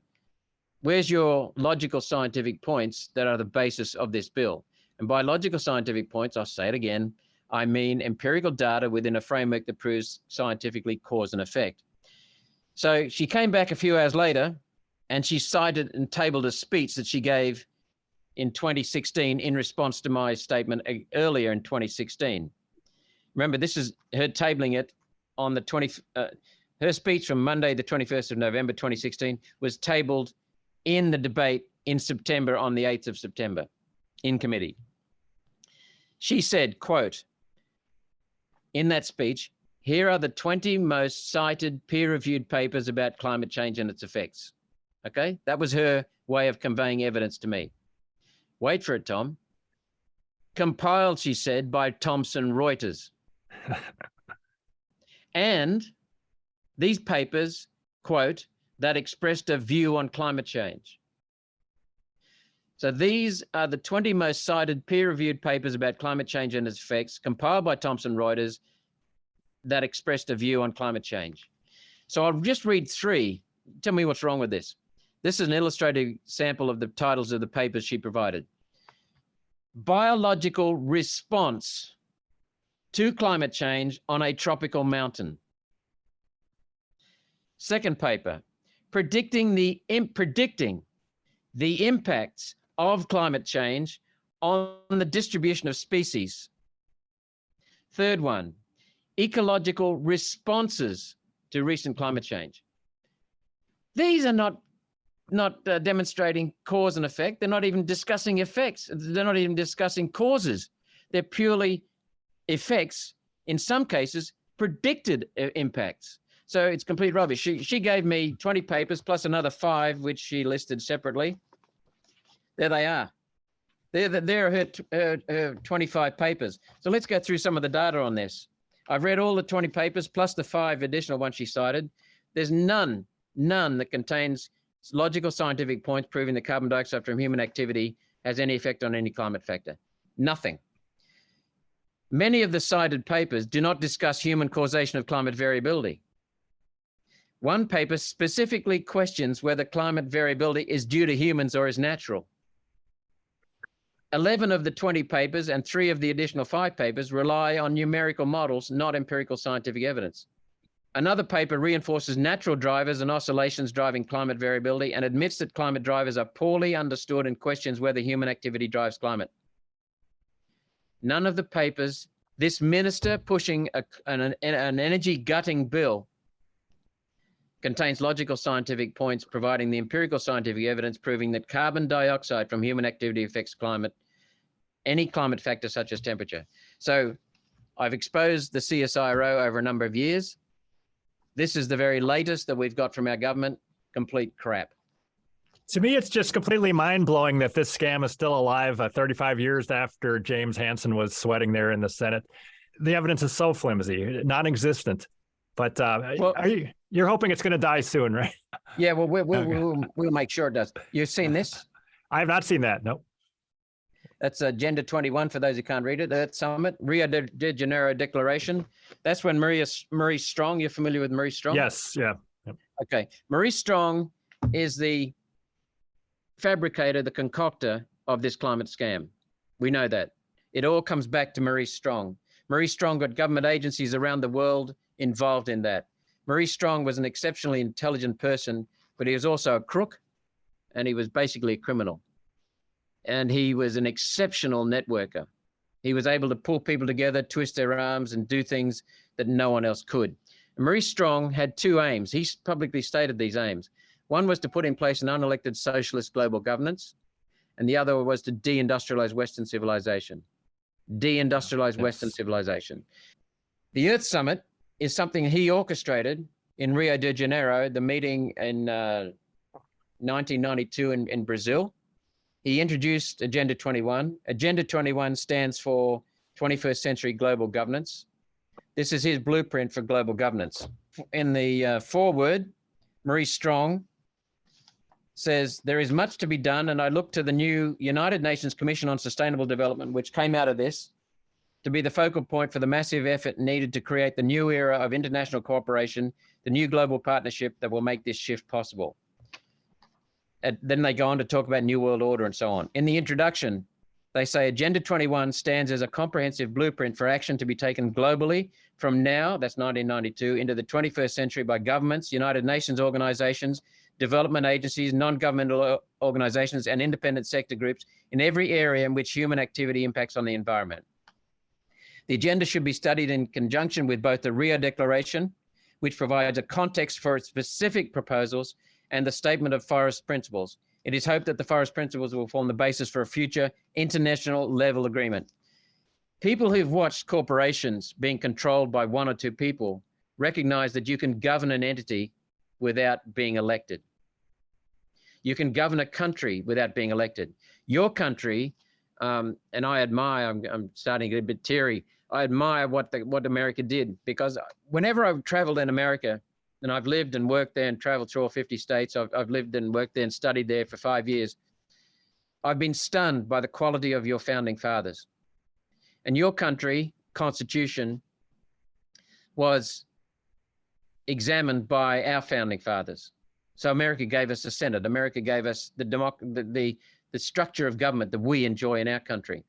where's your logical scientific points that are the basis of this bill? And by logical scientific points, I'll say it again, I mean empirical data within a framework that proves scientifically cause and effect. So she came back a few hours later and she cited and tabled a speech that she gave in 2016 in response to my statement earlier in 2016. Remember, this is her tabling it on the her speech from Monday, the 21st of November, 2016 was tabled in the debate in September, on the 8th of September in committee. She said, quote, in that speech, here are the 20 most cited peer-reviewed papers about climate change and its effects. Okay, that was her way of conveying evidence to me. Wait for it, Tom. Compiled, she said, by Thomson Reuters. And these papers, quote, that expressed a view on climate change. So these are the 20 most cited peer-reviewed papers about climate change and its effects, compiled by Thomson Reuters, that expressed a view on climate change. So I'll just read three. Tell me what's wrong with this. This is an illustrated sample of the titles of the papers she provided. Biological response to climate change on a tropical mountain. Second paper, predicting the impacts of climate change on the distribution of species. Third one, ecological responses to recent climate change. These are not demonstrating cause and effect. They're not even discussing effects. They're not even discussing causes. They're purely effects, in some cases, predicted impacts. So it's complete rubbish. She gave me 20 papers plus another 5, which she listed separately. There they are. There are her 25 papers. So let's go through some of the data on this. I've read all the 20 papers plus the 5 additional ones she cited. There's none that contains logical scientific points proving that carbon dioxide from human activity has any effect on any climate factor. Nothing. Many of the cited papers do not discuss human causation of climate variability. One paper specifically questions whether climate variability is due to humans or is natural. 11 of the 20 papers and 3 of the additional 5 papers rely on numerical models, not empirical scientific evidence. Another paper reinforces natural drivers and oscillations driving climate variability and admits that climate drivers are poorly understood and questions whether human activity drives climate. None of the papers, this minister pushing an energy gutting bill contains logical scientific points, providing the empirical scientific evidence proving that carbon dioxide from human activity affects climate, any climate factor such as temperature. So I've exposed the CSIRO over a number of years. This is the very latest that we've got from our government, complete crap. To me, it's just completely mind-blowing that this scam is still alive 35 years after James Hanson was sweating there in the Senate. The evidence is so flimsy, non-existent. But you're hoping it's going to die soon, right? Yeah, well, we'll make sure it does. You've seen this? I have not seen that, no. That's Agenda 21 for those who can't read it. That summit, Rio de Janeiro Declaration. That's when Marie Strong, you're familiar with Marie Strong? Yes, yeah. Yep. Okay. Marie Strong is the fabricator, the concoctor of this climate scam. We know that. It all comes back to Marie Strong. Marie Strong got government agencies around the world involved in that. Marie Strong was an exceptionally intelligent person, but he was also a crook, and he was basically a criminal. And he was an exceptional networker. He was able to pull people together, twist their arms, and do things that no one else could. And Marie Strong had two aims. He publicly stated these aims. One was to put in place an unelected socialist global governance, and the other was to deindustrialize Western civilization. Deindustrialize Western civilization. The Earth Summit is something he orchestrated in Rio de Janeiro, the meeting in 1992 in Brazil. He introduced Agenda 21. Agenda 21 stands for 21st Century Global Governance. This is his blueprint for global governance. In the foreword, Marie Strong says, there is much to be done, and I look to the new United Nations Commission on Sustainable Development, which came out of this, to be the focal point for the massive effort needed to create the new era of international cooperation, the new global partnership that will make this shift possible. And then they go on to talk about New World Order and so on. In the introduction, they say Agenda 21 stands as a comprehensive blueprint for action to be taken globally from now, that's 1992, into the 21st century by governments, United Nations organizations, development agencies, non-governmental organizations, and independent sector groups in every area in which human activity impacts on the environment. The agenda should be studied in conjunction with both the Rio Declaration, which provides a context for its specific proposals, and the Statement of Forest Principles. It is hoped that the Forest Principles will form the basis for a future international level agreement. People who've watched corporations being controlled by one or two people recognize that you can govern an entity without being elected. You can govern a country without being elected. Your country, and I admire, I'm starting to get a bit teary, I admire what America did, because whenever I've traveled in America, and I've lived and worked there and traveled through all 50 states. I've lived and worked there and studied there for 5 years. I've been stunned by the quality of your founding fathers. And your country, Constitution, was examined by our founding fathers. So America gave us a Senate. America gave us the structure of government that we enjoy in our country.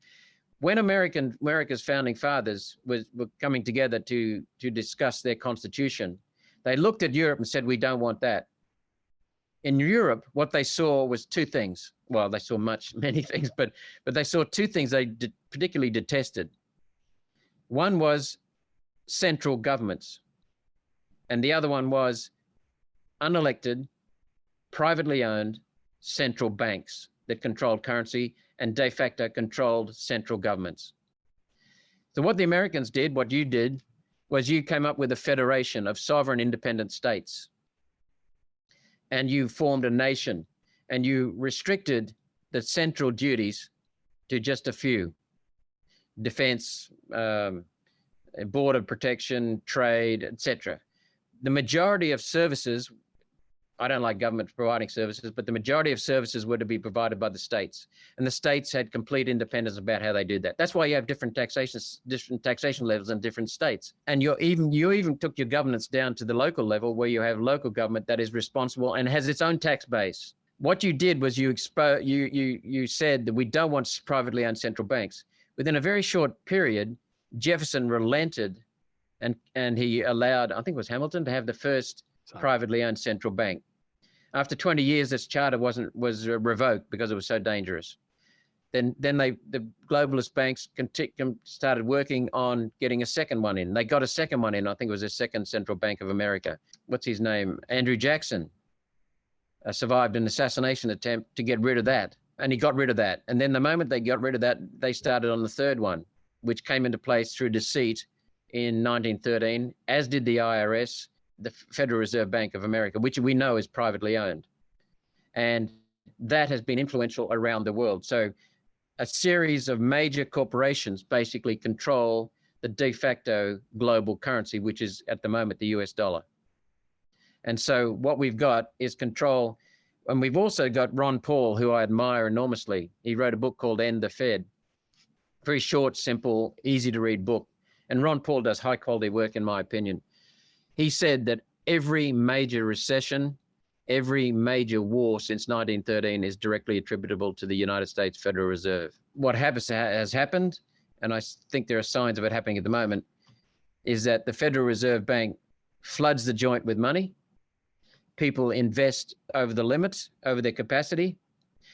When America's founding fathers were coming together to discuss their Constitution, they looked at Europe and said, we don't want that. In Europe, what they saw was two things. Well, they saw many things, but they saw two things they particularly detested. One was central governments, and the other one was unelected, privately owned central banks that controlled currency and de facto controlled central governments. So what the Americans did, what you did, was you came up with a federation of sovereign independent states. And you formed a nation, and you restricted the central duties to just a few: defense, border protection, trade, etc. The majority of services, I don't like government providing services, but the majority of services were to be provided by the states. And the states had complete independence about how they did that. That's why you have different taxation levels in different states. And you even took your governance down to the local level, where you have local government that is responsible and has its own tax base. What you did was you said that we don't want privately owned central banks. Within a very short period, Jefferson relented and he allowed, I think it was Hamilton, to have the first privately owned central bank. After 20 years, this charter was revoked because it was so dangerous. Then the globalist banks started working on getting a second one in. They got a second one in. I think it was the second Central Bank of America. What's his name? Andrew Jackson survived an assassination attempt to get rid of that. And he got rid of that. And then the moment they got rid of that, they started on the third one, which came into place through deceit in 1913, as did the IRS, the Federal Reserve Bank of America, which we know is privately owned. And that has been influential around the world. So a series of major corporations basically control the de facto global currency, which is at the moment the US dollar. And so what we've got is control. And we've also got Ron Paul, who I admire enormously. He wrote a book called End the Fed. Very short, simple, easy to read book. And Ron Paul does high quality work, in my opinion. He said that every major recession, every major war since 1913 is directly attributable to the United States Federal Reserve. What has happened, and I think there are signs of it happening at the moment, is that the Federal Reserve Bank floods the joint with money. People invest over the limit, over their capacity.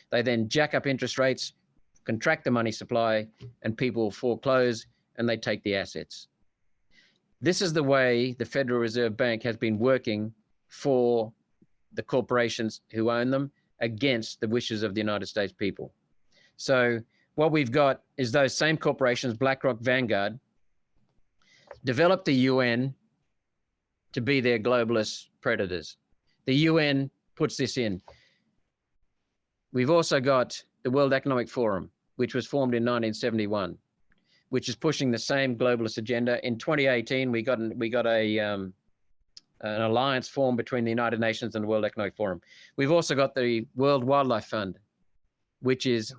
They then jack up interest rates, contract the money supply, and people foreclose and they take the assets. This is the way the Federal Reserve Bank has been working for the corporations who own them against the wishes of the United States people. So what we've got is those same corporations, BlackRock, Vanguard, developed the UN to be their globalist predators. The UN puts this in. We've also got the World Economic Forum, which was formed in 1971, which is pushing the same globalist agenda. In 2018, we got an alliance formed between the United Nations and the World Economic Forum. We've also got the World Wildlife Fund, which is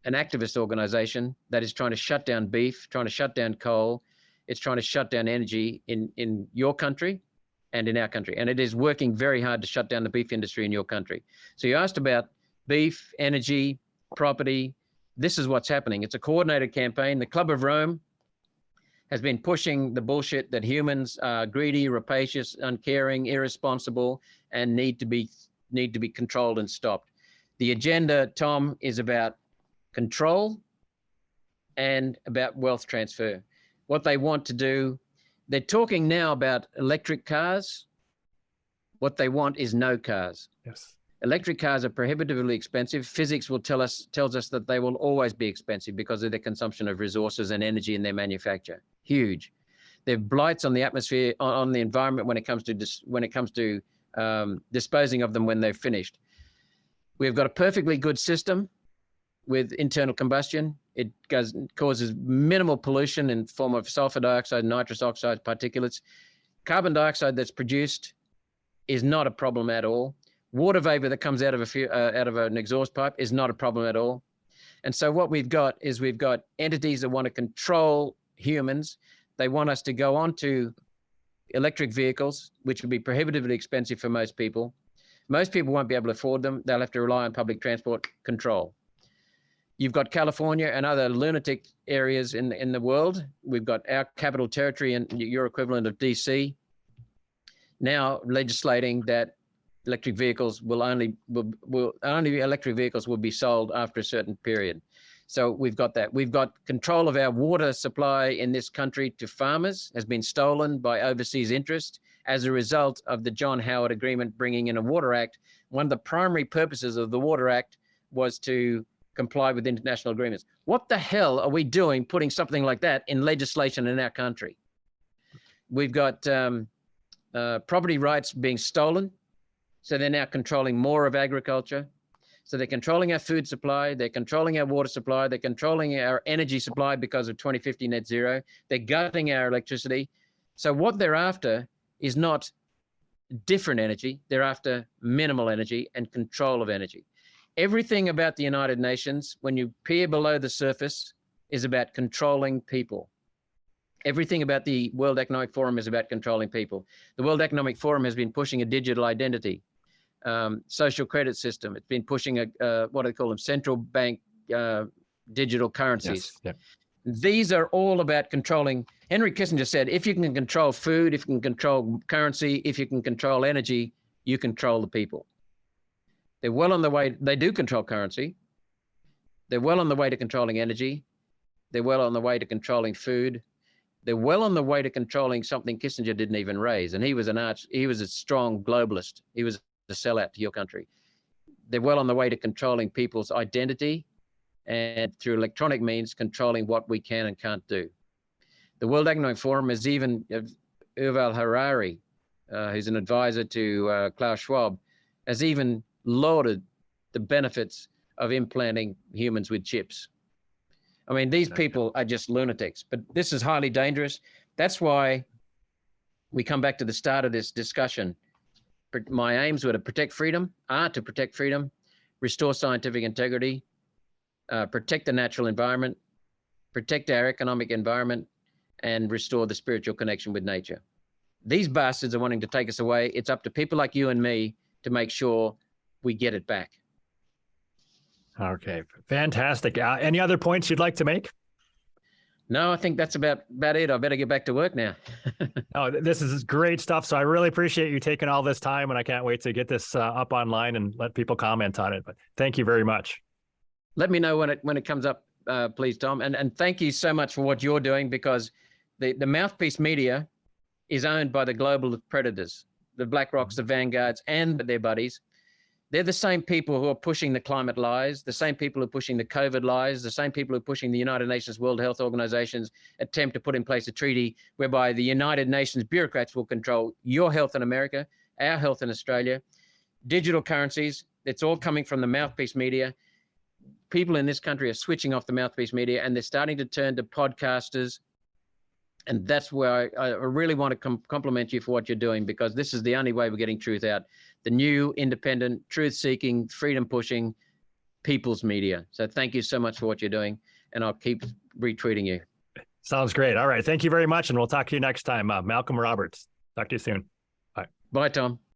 an activist organization that is trying to shut down beef, trying to shut down coal. It's trying to shut down energy in your country and in our country. And it is working very hard to shut down the beef industry in your country. So you asked about beef, energy, property. This is what's happening. It's a coordinated campaign. The Club of Rome has been pushing the bullshit that humans are greedy, rapacious, uncaring, irresponsible, and need to be controlled and stopped. The agenda, Tom, is about control and about wealth transfer. What they want to do, they're talking now about electric cars. What they want is no cars. Yes. Electric cars are prohibitively expensive. Physics tells us that they will always be expensive because of their consumption of resources and energy in their manufacture. Huge. They're blights on the atmosphere, on the environment when it comes to disposing of them when they're finished. We've got a perfectly good system with internal combustion. It causes minimal pollution in form of sulfur dioxide, nitrous oxides, particulates. Carbon dioxide that's produced is not a problem at all. Water vapor that comes out of an exhaust pipe is not a problem at all. And so what we've got is entities that want to control humans. They want us to go on to electric vehicles, which would be prohibitively expensive for most people. Most people won't be able to afford them. They'll have to rely on public transport control. You've got California and other lunatic areas in the world. We've got our capital territory and your equivalent of DC now legislating that electric vehicles will be sold after a certain period. So we've got that. We've got control of our water supply in this country to farmers has been stolen by overseas interest as a result of the John Howard Agreement bringing in a Water Act. One of the primary purposes of the Water Act was to comply with international agreements. What the hell are we doing putting something like that in legislation in our country? We've got property rights being stolen. So they're now controlling more of agriculture. So they're controlling our food supply. They're controlling our water supply. They're controlling our energy supply because of 2050 net zero. They're gutting our electricity. So what they're after is not different energy. They're after minimal energy and control of energy. Everything about the United Nations, when you peer below the surface, is about controlling people. Everything about the World Economic Forum is about controlling people. The World Economic Forum has been pushing a digital identity, social credit system. It's been pushing what do they call them, central bank digital currencies. Yes. Yep. These are all about controlling. Henry Kissinger said, if you can control food, if you can control currency, if you can control energy, you control the people. They're well on the way. They do control currency. They're well on the way to controlling energy. They're well on the way to controlling food. They're well on the way to controlling something Kissinger didn't even raise. And he was a strong globalist. He was a sellout to your country. They're well on the way to controlling people's identity and through electronic means, controlling what we can and can't do. The World Economic Forum is even Yuval Harari, who's an advisor to Klaus Schwab, has even lauded the benefits of implanting humans with chips. I mean, these people are just lunatics, but this is highly dangerous. That's why we come back to the start of this discussion. My aims were to protect freedom, restore scientific integrity, protect the natural environment, protect our economic environment, and restore the spiritual connection with nature. These bastards are wanting to take us away. It's up to people like you and me to make sure we get it back. Okay, fantastic. Any other points you'd like to make? No, I think that's about it. I better get back to work now. Oh, this is great stuff. So I really appreciate you taking all this time, and I can't wait to get this up online and let people comment on it. But thank you very much. Let me know when it comes up, please, Tom. And thank you so much for what you're doing, because the mouthpiece media is owned by the global predators, the BlackRocks, the Vanguards, and their buddies. They're the same people who are pushing the climate lies, the same people who are pushing the COVID lies, the same people who are pushing the United Nations World Health Organization's attempt to put in place a treaty whereby the United Nations bureaucrats will control your health in America, our health in Australia, digital currencies. It's all coming from the mouthpiece media. People in this country are switching off the mouthpiece media, and they're starting to turn to podcasters. And that's where I really want to compliment you for what you're doing, because this is the only way we're getting truth out. The new, independent, truth-seeking, freedom-pushing people's media. So thank you so much for what you're doing, and I'll keep retweeting you. Sounds great. All right. Thank you very much, and we'll talk to you next time. Malcolm Roberts. Talk to you soon. Bye. Bye, Tom.